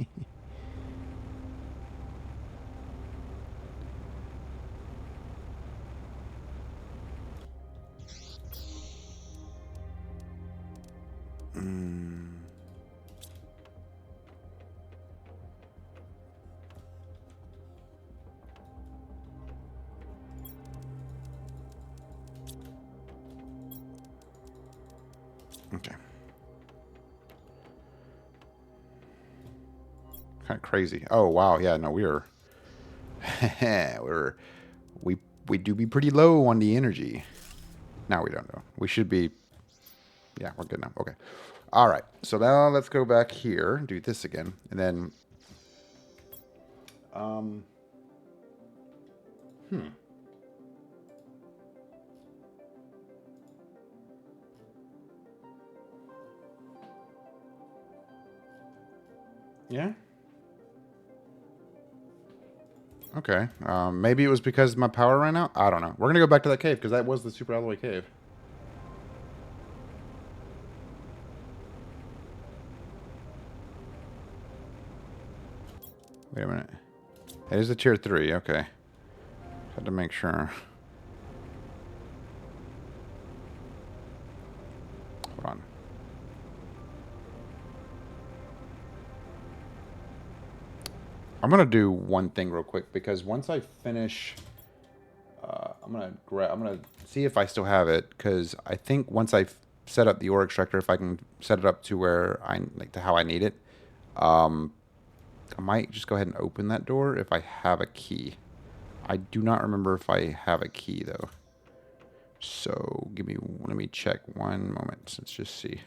[SPEAKER 1] Okay. Kind of crazy. Oh wow, yeah, no, we're we we do be pretty low on the energy. Now we don't know. We should be. Yeah, we're good now. Okay. All right. So now let's go back here, do this again, and then. Um. Hmm. Yeah. Okay. Maybe it was because my power ran out. I don't know. We're gonna go back to that cave because that was the super alloy cave. Wait a minute. It is a tier 3. Okay. Had to make sure. Hold on. I'm gonna do one thing real quick because once I finish, I'm gonna see if I still have it because I think once I set up the ore extractor, if I can set it up to where I like to how I need it, I might just go ahead and open that door if I have a key. I do not remember if I have a key though. So let me check one moment. Let's just see.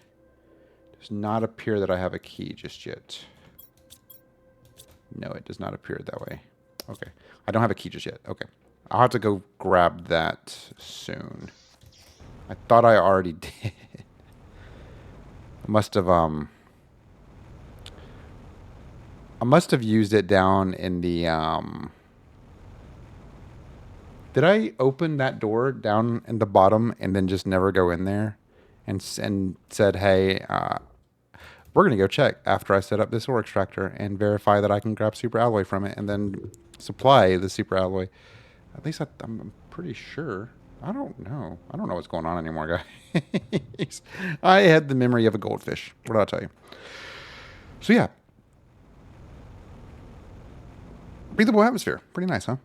[SPEAKER 1] It does not appear that I have a key just yet. No, it does not appear that way. Okay. I don't have a key just yet. Okay. I'll have to go grab that soon. I thought I already did. I must have used it down in the Did I open that door down in the bottom and then just never go in there and said, "Hey, we're going to go check after I set up this ore extractor and verify that I can grab super alloy from it and then supply the super alloy." At least I'm pretty sure. I don't know. I don't know what's going on anymore, guys. I had the memory of a goldfish. What did I tell you? So yeah. Breathable atmosphere. Pretty nice, huh?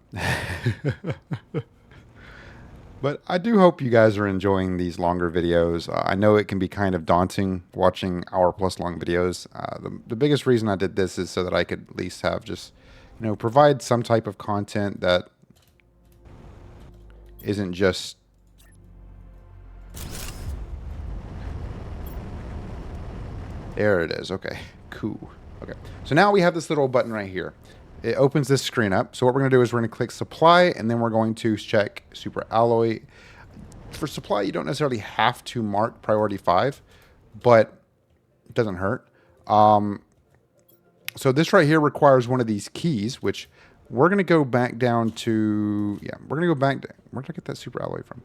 [SPEAKER 1] But I do hope you guys are enjoying these longer videos. I know it can be kind of daunting watching hour-plus long videos. The biggest reason I did this is so that I could at least have just, provide some type of content that isn't just... There it is. Okay, cool. Okay, so now we have this little button right here. It opens this screen up. So what we're going to do is we're going to click supply, and then we're going to check super alloy. For supply, you don't necessarily have to mark priority 5, but it doesn't hurt. So this right here requires one of these keys, which we're going to go back down to... Yeah, we're going to go back... Where did I get that super alloy from?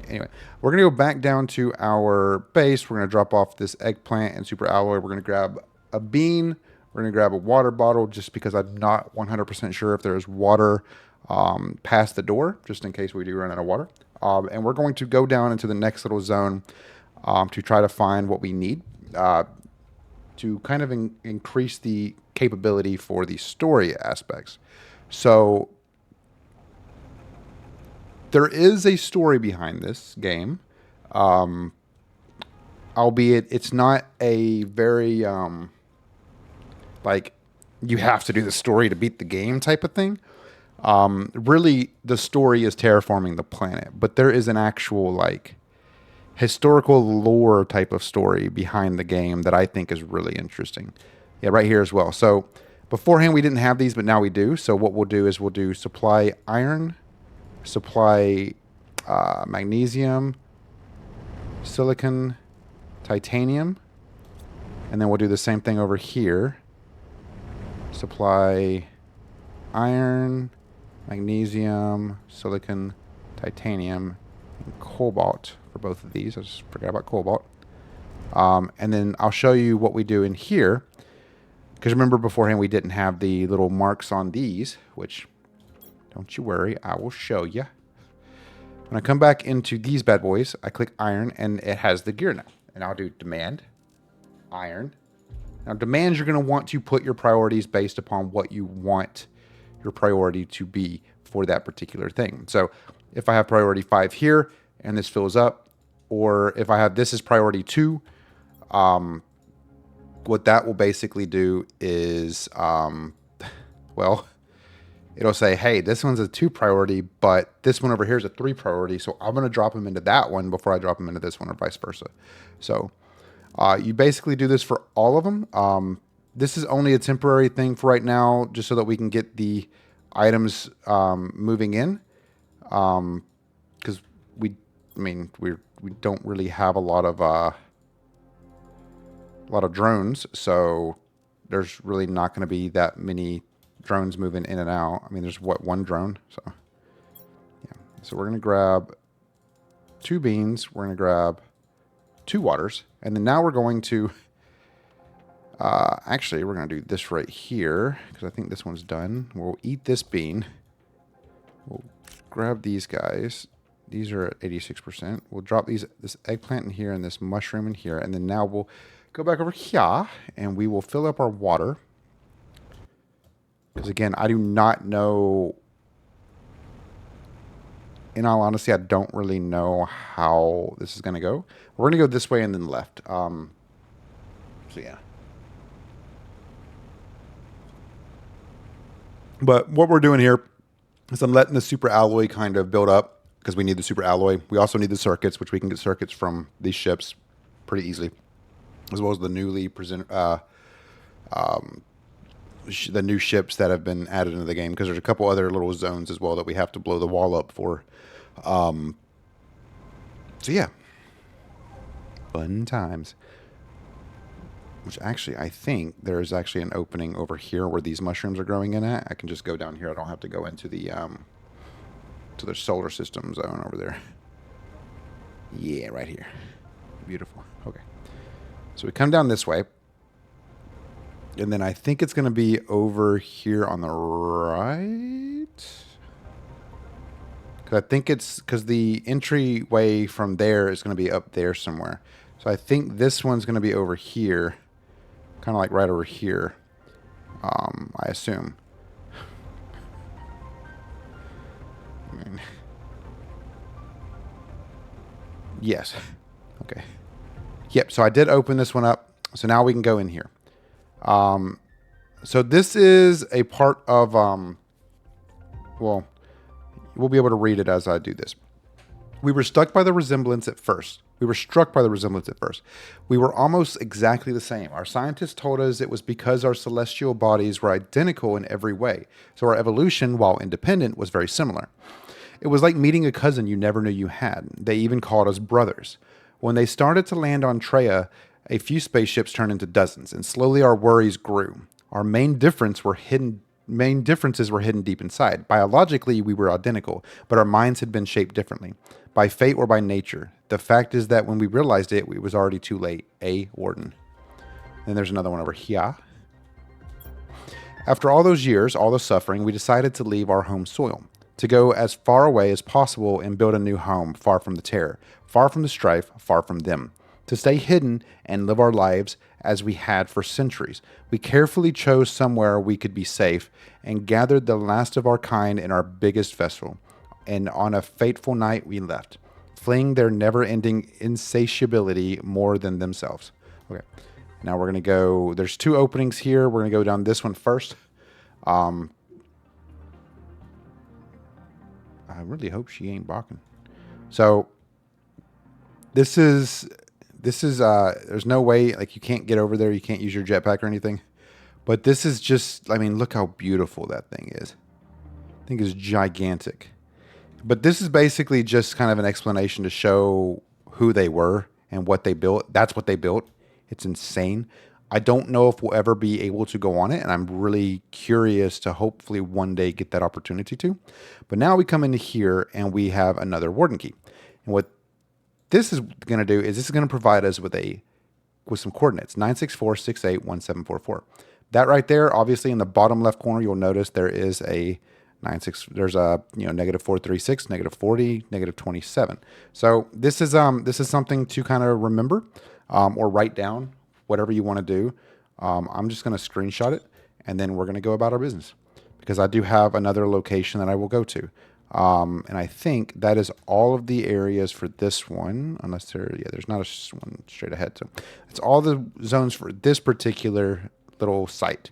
[SPEAKER 1] Anyway, we're going to go back down to our base. We're going to drop off this eggplant and super alloy. We're going to grab a bean. We're going to grab a water bottle just because I'm not 100% sure if there's water past the door, just in case we do run out of water. And we're going to go down into the next little zone to try to find what we need to kind of increase the capability for the story aspects. So there is a story behind this game, albeit it's not a very... like, you have to do the story to beat the game type of thing. Really, the story is terraforming the planet, but there is an actual like historical lore type of story behind the game that I think is really interesting. Yeah, right here as well. So beforehand we didn't have these, but now we do. So what we'll do is we'll do supply iron, supply magnesium, silicon, titanium, and then we'll do the same thing over here. Supply iron, magnesium, silicon, titanium, and cobalt for both of these. I just forgot about cobalt. And then I'll show you what we do in here. Because remember beforehand we didn't have the little marks on these, which don't you worry, I will show you. When I come back into these bad boys, I click iron and it has the gear now. And I'll do demand, iron. Now demands, you're going to want to put your priorities based upon what you want your priority to be for that particular thing. So if I have priority 5 here and this fills up, or if I have this as priority 2, what that will basically do is, well, it'll say, hey, this one's a 2 priority, but this one over here is a 3 priority. So I'm going to drop them into that one before I drop them into this one, or vice versa. So you basically do this for all of them. This is only a temporary thing for right now, just so that we can get the items moving in. Because we don't really have a lot of drones, so there's really not going to be that many drones moving in and out. I mean, there's one drone, so yeah. So we're going to grab 2 beans, we're going to grab 2 waters, and then now we're going to actually we're going to do this right here, because I think this one's done. We'll eat this bean, we'll grab these guys. These are at 86%. We'll drop this eggplant in here and this mushroom in here, and then now we'll go back over here and we will fill up our water. Because again, I do not know. In all honesty, I don't really know how this is going to go. We're going to go this way and then left. So yeah. But what we're doing here is I'm letting the super alloy kind of build up, because we need the super alloy. We also need the circuits, which we can get circuits from these ships pretty easily, as well as the newly the new ships that have been added into the game, because there's a couple other little zones as well that we have to blow the wall up for. So yeah, fun times. Which actually, I think there's actually an opening over here where these mushrooms are growing in at. I can just go down here. I don't have to go into the to the solar system zone over there. Yeah, right here. Beautiful. Okay. So we come down this way. And then I think it's going to be over here on the right. Because I think it's because the entryway from there is going to be up there somewhere. So I think this one's going to be over here. Kind of like right over here. I assume. Yes. Okay. Yep. So I did open this one up. So now we can go in here. So this is a part of, well, we'll be able to read it as I do this. We were struck by the resemblance at first. We were almost exactly the same. Our scientists told us it was because our celestial bodies were identical in every way. So our evolution, while independent, was very similar. It was like meeting a cousin you never knew you had. They even called us brothers. When they started to land on Treya, a few spaceships turned into dozens, and slowly our worries grew. Our main differences were hidden deep inside. Biologically, we were identical, but our minds had been shaped differently, by fate or by nature. The fact is that when we realized it, it was already too late. A. Warden. Then there's another one over here. After all those years, all the suffering, we decided to leave our home soil, to go as far away as possible and build a new home, far from the terror, far from the strife, far from them. To stay hidden and live our lives as we had for centuries. We carefully chose somewhere we could be safe and gathered the last of our kind in our biggest vessel. And on a fateful night, we left, fleeing their never-ending insatiability more than themselves. Okay, now we're going to go, there's 2 openings here. We're going to go down this one first. I really hope she ain't balking. So this is there's no way, like, you can't get over there. You can't use your jetpack or anything. But this is just, I mean, look how beautiful that thing is. I think it's gigantic. But this is basically just kind of an explanation to show who they were and what they built. That's what they built. It's insane. I don't know if we'll ever be able to go on it, and I'm really curious to hopefully one day get that opportunity to. But now we come into here and we have another warden key. And what this is going to do is this is going to provide us with some coordinates, 964681744. That right there, obviously in the bottom left corner, you'll notice there is a there's a -436, -40, -27. So this is something to kind of remember or write down, whatever you want to do. I'm just going to screenshot it, and then we're going to go about our business, because I do have another location that I will go to. And I think that is all of the areas for this one, unless there's not a one straight ahead. So it's all the zones for this particular little site.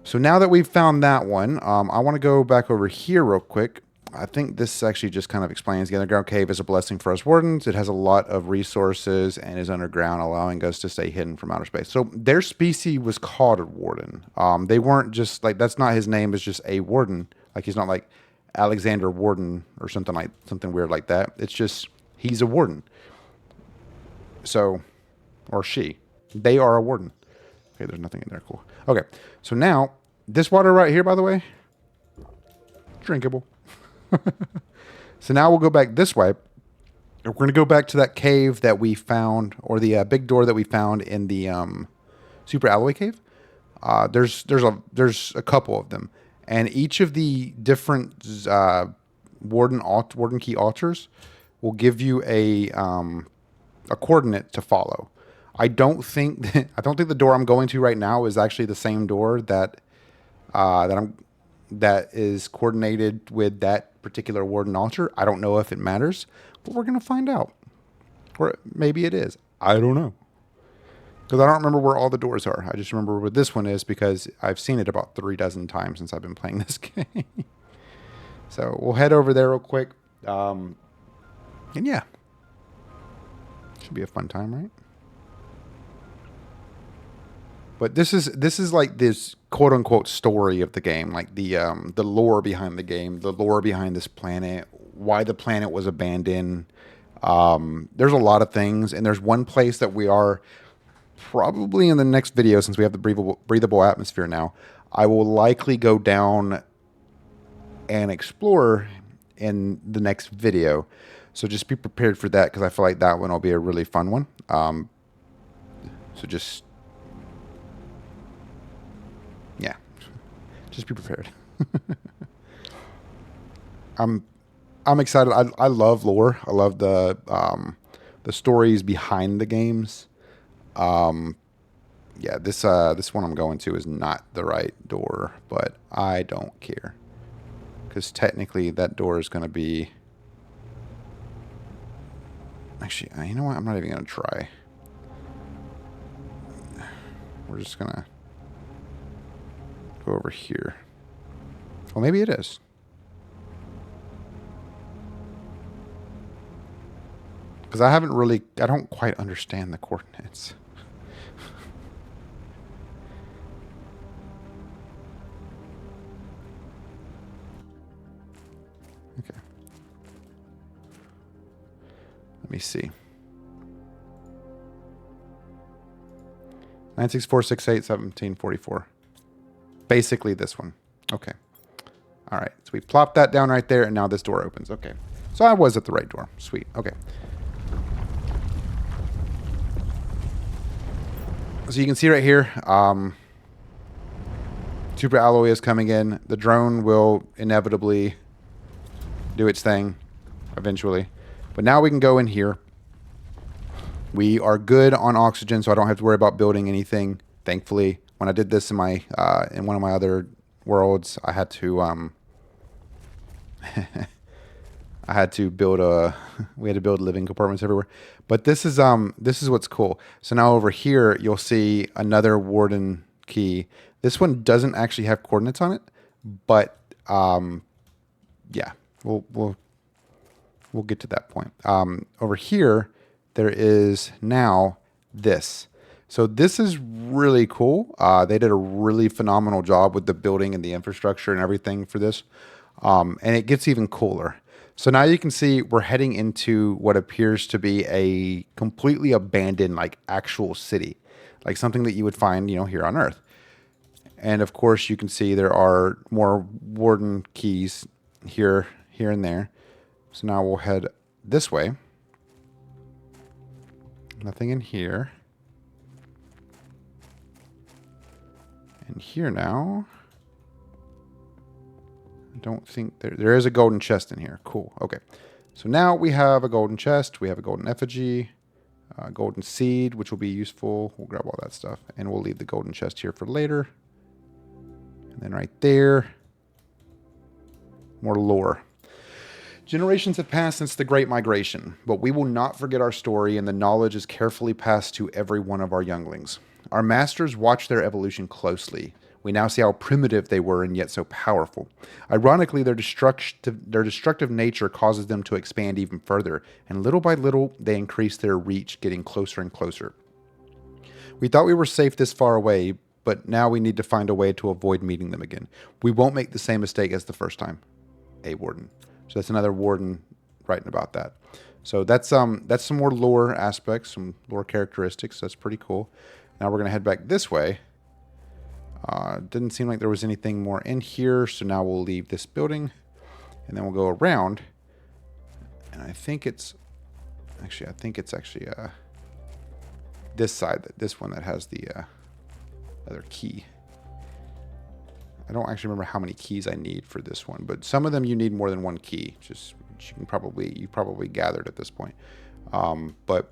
[SPEAKER 1] So now that we've found that one, I want to go back over here real quick. I think this actually just kind of explains the underground cave is a blessing for us wardens. It has a lot of resources and is underground, allowing us to stay hidden from outer space. So their species was called a warden. They weren't just like, that's not his name, it's just a warden. Like, he's not like Alexander Warden or something weird like that. It's just, he's a warden. So, or she. They are a warden. Okay, there's nothing in there. Cool. Okay, so now, this water right here, by the way, drinkable. So now we'll go back this way. We're going to go back to that cave that we found, or the big door that we found in the Super Alloy Cave. There's a couple of them, and each of the different warden key altars will give you a coordinate to follow. I don't think the door I'm going to right now is actually the same door that is coordinated with that particular warden altar. I don't know if it matters, but we're gonna find out. Or maybe it is. I don't know, because I don't remember where all the doors are. I just remember where this one is because I've seen it about 36 times since I've been playing this game. So we'll head over there real quick, and yeah, should be a fun time, right? But this is like this quote unquote story of the game, like the lore behind the game, the lore behind this planet, why the planet was abandoned. There's a lot of things, and there's one place that we are probably in the next video, since we have the breathable atmosphere now. I will likely go down and explore in the next video, so just be prepared for that, because I feel like that one will be a really fun one. So just. Yeah, just be prepared. I'm excited. I love lore. I love the stories behind the games. Yeah, this one I'm going to is not the right door, but I don't care, because technically that door is going to be. Actually, you know what? I'm not even going to try. We're just gonna go over here. Well, maybe it is. Because I don't quite understand the coordinates. Okay. Let me see. 964681744. Basically this one. Okay. All right. So we plopped that down right there, and now this door opens. Okay. So I was at the right door. Sweet. Okay. So you can see right here, Super Alloy is coming in. The drone will inevitably do its thing eventually. But now we can go in here. We are good on oxygen, so I don't have to worry about building anything, thankfully. When I did this in my in one of my other worlds, I had to build we had to build living compartments everywhere. But this is what's cool. So now over here you'll see another warden key. This one doesn't actually have coordinates on it, but yeah. We'll get to that point. Over here, there is now this. So this is really cool. They did a really phenomenal job with the building and the infrastructure and everything for this. And it gets even cooler. So now you can see we're heading into what appears to be a completely abandoned, like actual city, like something that you would find, you know, here on Earth. And of course, you can see there are more warden keys here, and there. So now we'll head this way. Nothing in here. And here now. I don't think there is a golden chest in here. Cool. Okay. So now we have a golden chest. We have a golden effigy, a golden seed, which will be useful. We'll grab all that stuff. And we'll leave the golden chest here for later. And then right there, more lore. Generations have passed since the Great Migration, but we will not forget our story, and the knowledge is carefully passed to every one of our younglings. Our masters watched their evolution closely. We now see how primitive they were and yet so powerful. Ironically, their destructive nature causes them to expand even further, and little by little, they increase their reach, getting closer and closer. We thought we were safe this far away, but now we need to find a way to avoid meeting them again. We won't make the same mistake as the first time. A warden. So that's another warden writing about that. So that's some more lore aspects, some lore characteristics. That's pretty cool. Now we're going to head back this way. Didn't seem like there was anything more in here, so now we'll leave this building, and then we'll go around. And I think it's actually this side, this one that has the other key. I don't actually remember how many keys I need for this one, but some of them you need more than one key. Just you probably gathered at this point. But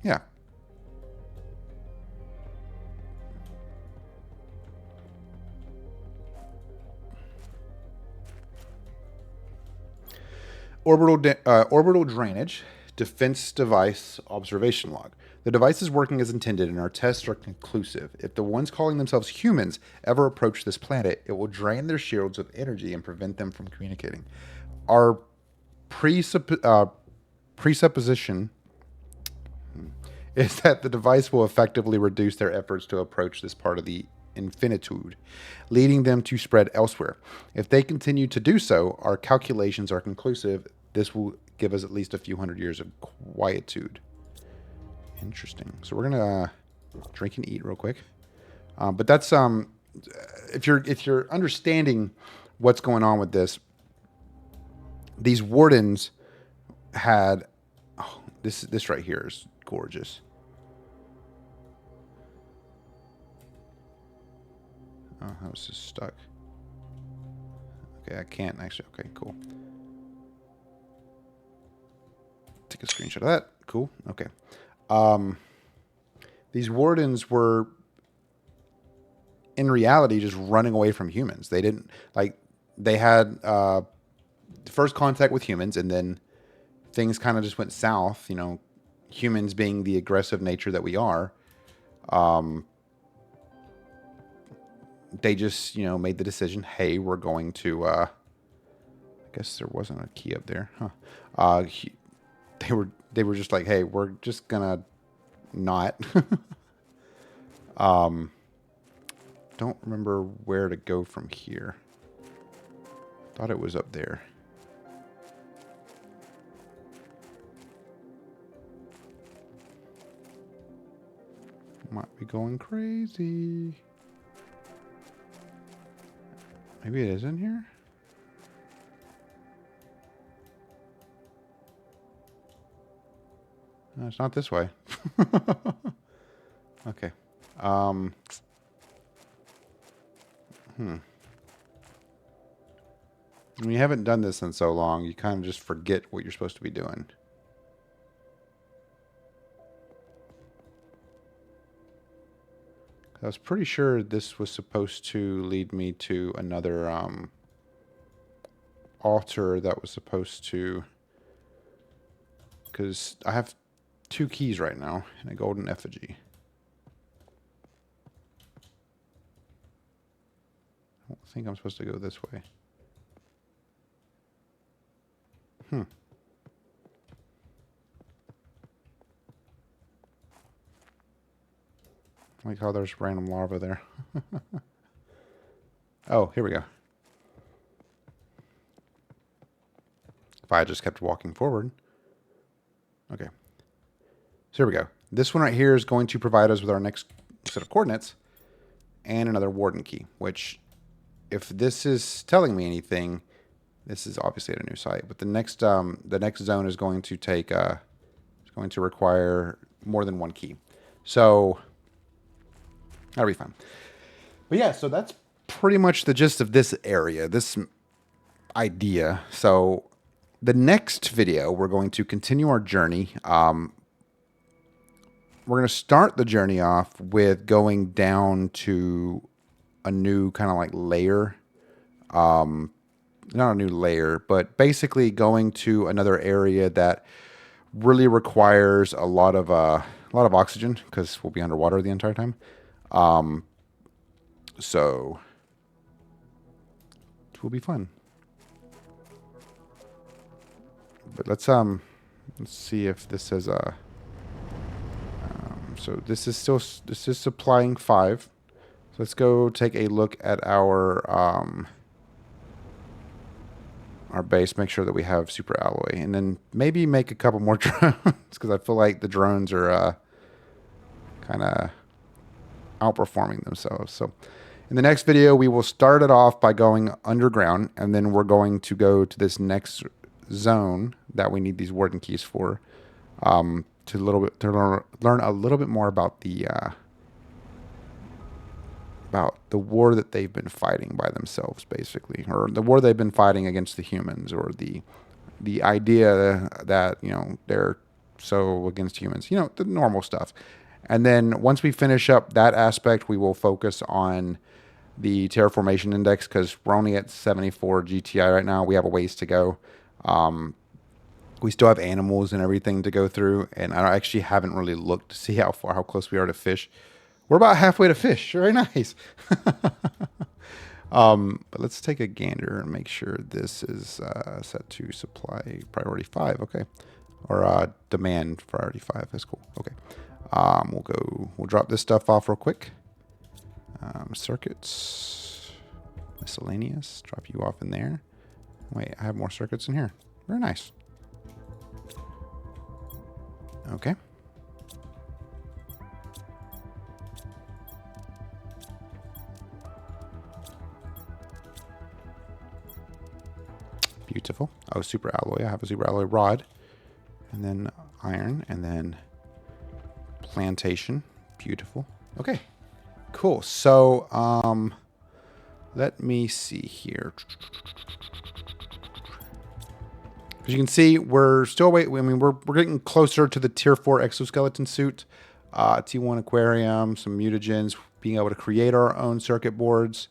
[SPEAKER 1] yeah. Orbital drainage, defense device observation log. The device is working as intended and our tests are conclusive. If the ones calling themselves humans ever approach this planet, it will drain their shields of energy and prevent them from communicating. Our presupposition is that the device will effectively reduce their efforts to approach this part of the infinitude, leading them to spread elsewhere. If they continue to do so, our calculations are conclusive. This will give us at least a few hundred years of quietude. Interesting. So we're gonna drink and eat real quick. But that's if you're understanding what's going on with this, these wardens had this right here is gorgeous. Oh, I was just stuck. Okay, I can't actually. Okay, cool. Take a screenshot of that. Cool. Okay. These wardens were, in reality, just running away from humans. They didn't, like, they had first contact with humans, and then things kind of just went south, you know, humans being the aggressive nature that we are. They just, you know, made the decision, hey, we're going to, I guess there wasn't a key up there, huh? They were just like, hey, we're just gonna not. Don't remember where to go from here. Thought it was up there. Might be going crazy. Maybe it is in here? No, it's not this way. Okay. When you haven't done this in so long, you kind of just forget what you're supposed to be doing. I was pretty sure this was supposed to lead me to another altar that was supposed to... Because I have 2 keys right now and a golden effigy. I think I'm supposed to go this way. Like how there's random lava there. Oh, here we go. If I just kept walking forward. Okay. So here we go. This one right here is going to provide us with our next set of coordinates and another warden key, which if this is telling me anything, this is obviously at a new site, but the next zone is going to take, it's going to require more than one key. So that'll be fine. But yeah, so that's pretty much the gist of this area, this idea. So the next video, we're going to continue our journey. We're going to start the journey off with going down to a new kind of like layer. Not a new layer, but basically going to another area that really requires a lot of oxygen because we'll be underwater the entire time. So it will be fun. But let's see if this is so this is supplying 5. So let's go take a look at our base, make sure that we have super alloy, and then maybe make a couple more drones because I feel like the drones are kind of outperforming themselves. So in the next video, we will start it off by going underground, and then we're going to go to this next zone that we need these warden keys for, to learn a little bit more about the war that they've been fighting by themselves, basically, or the war they've been fighting against the humans, or the idea that, you know, they're so against humans, you know, the normal stuff. And then once we finish up that aspect, we will focus on the terraformation index because we're only at 74 GTI right now. We have a ways to go. We still have animals and everything to go through, and I actually haven't really looked to see how close we are to fish. We're about halfway to fish. Very nice. But let's take a gander and make sure this is set to supply priority 5. Okay. Or demand priority 5. That's cool. Okay. We'll drop this stuff off real quick. Circuits, miscellaneous, drop you off in there. Wait, I have more circuits in here. Very nice. Okay. Beautiful. Oh, super alloy. I have a super alloy rod. And then iron. And then plantation. Beautiful. Okay. Cool. So, let me see here. As you can see, we're still waiting. I mean, we're getting closer to the tier 4 exoskeleton suit. T1 aquarium, some mutagens, being able to create our own circuit boards.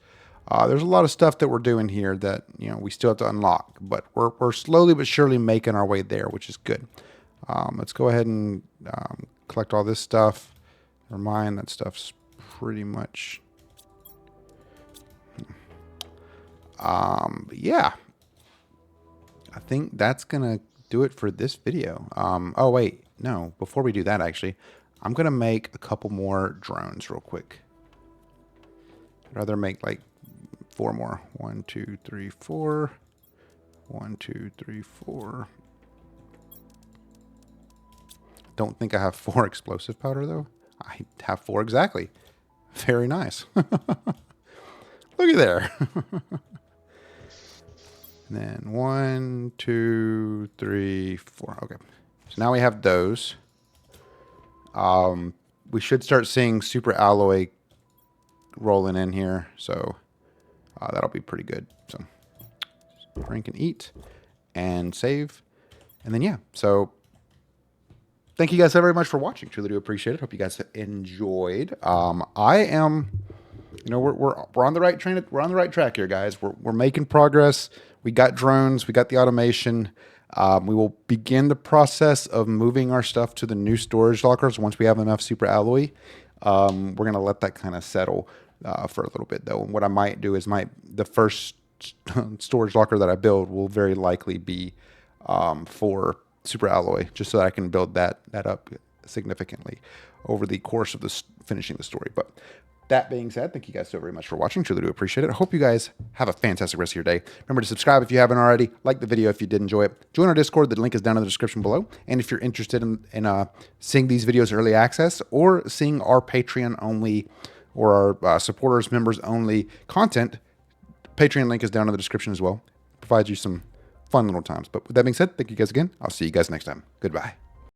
[SPEAKER 1] There's a lot of stuff that we're doing here that, you know, we still have to unlock, but we're slowly but surely making our way there, which is good. Let's go ahead and collect all this stuff. Or mine, that stuff's pretty much. Yeah. I think that's gonna do it for this video. Oh wait, no. Before we do that, actually, I'm gonna make a couple more drones real quick. I'd rather make like 4 more. 1, 2, 3, 4. 1, 2, 3, 4. Don't think I have 4 explosive powder though. I have 4 exactly. Very nice. Look at there. And then 1, 2, 3, 4. Okay. So now we have those. We should start seeing super alloy rolling in here. So that'll be pretty good. So drink and eat and save. And then, yeah. So thank you guys so very much for watching. Truly do appreciate it. Hope you guys enjoyed. I am, you know, we're on the right train. We're on the right track here, guys. We're making progress. We got drones. We got the automation. We will begin the process of moving our stuff to the new storage lockers once we have enough super alloy. We're going to let that kind of settle. for a little bit though. And what I might do is the first storage locker that I build will very likely be for super alloy, just so that I can build that up significantly over the course of finishing the story. But that being said, thank you guys so very much for watching. Truly do appreciate it. I hope you guys have a fantastic rest of your day. Remember to subscribe if you haven't already. Like the video if you did enjoy it. Join our Discord. The link is down in the description below. And if you're interested in seeing these videos early access or seeing our Patreon only or our supporters, members only content, Patreon link is down in the description as well. Provides you some fun little times. But with that being said, thank you guys again. I'll see you guys next time. Goodbye.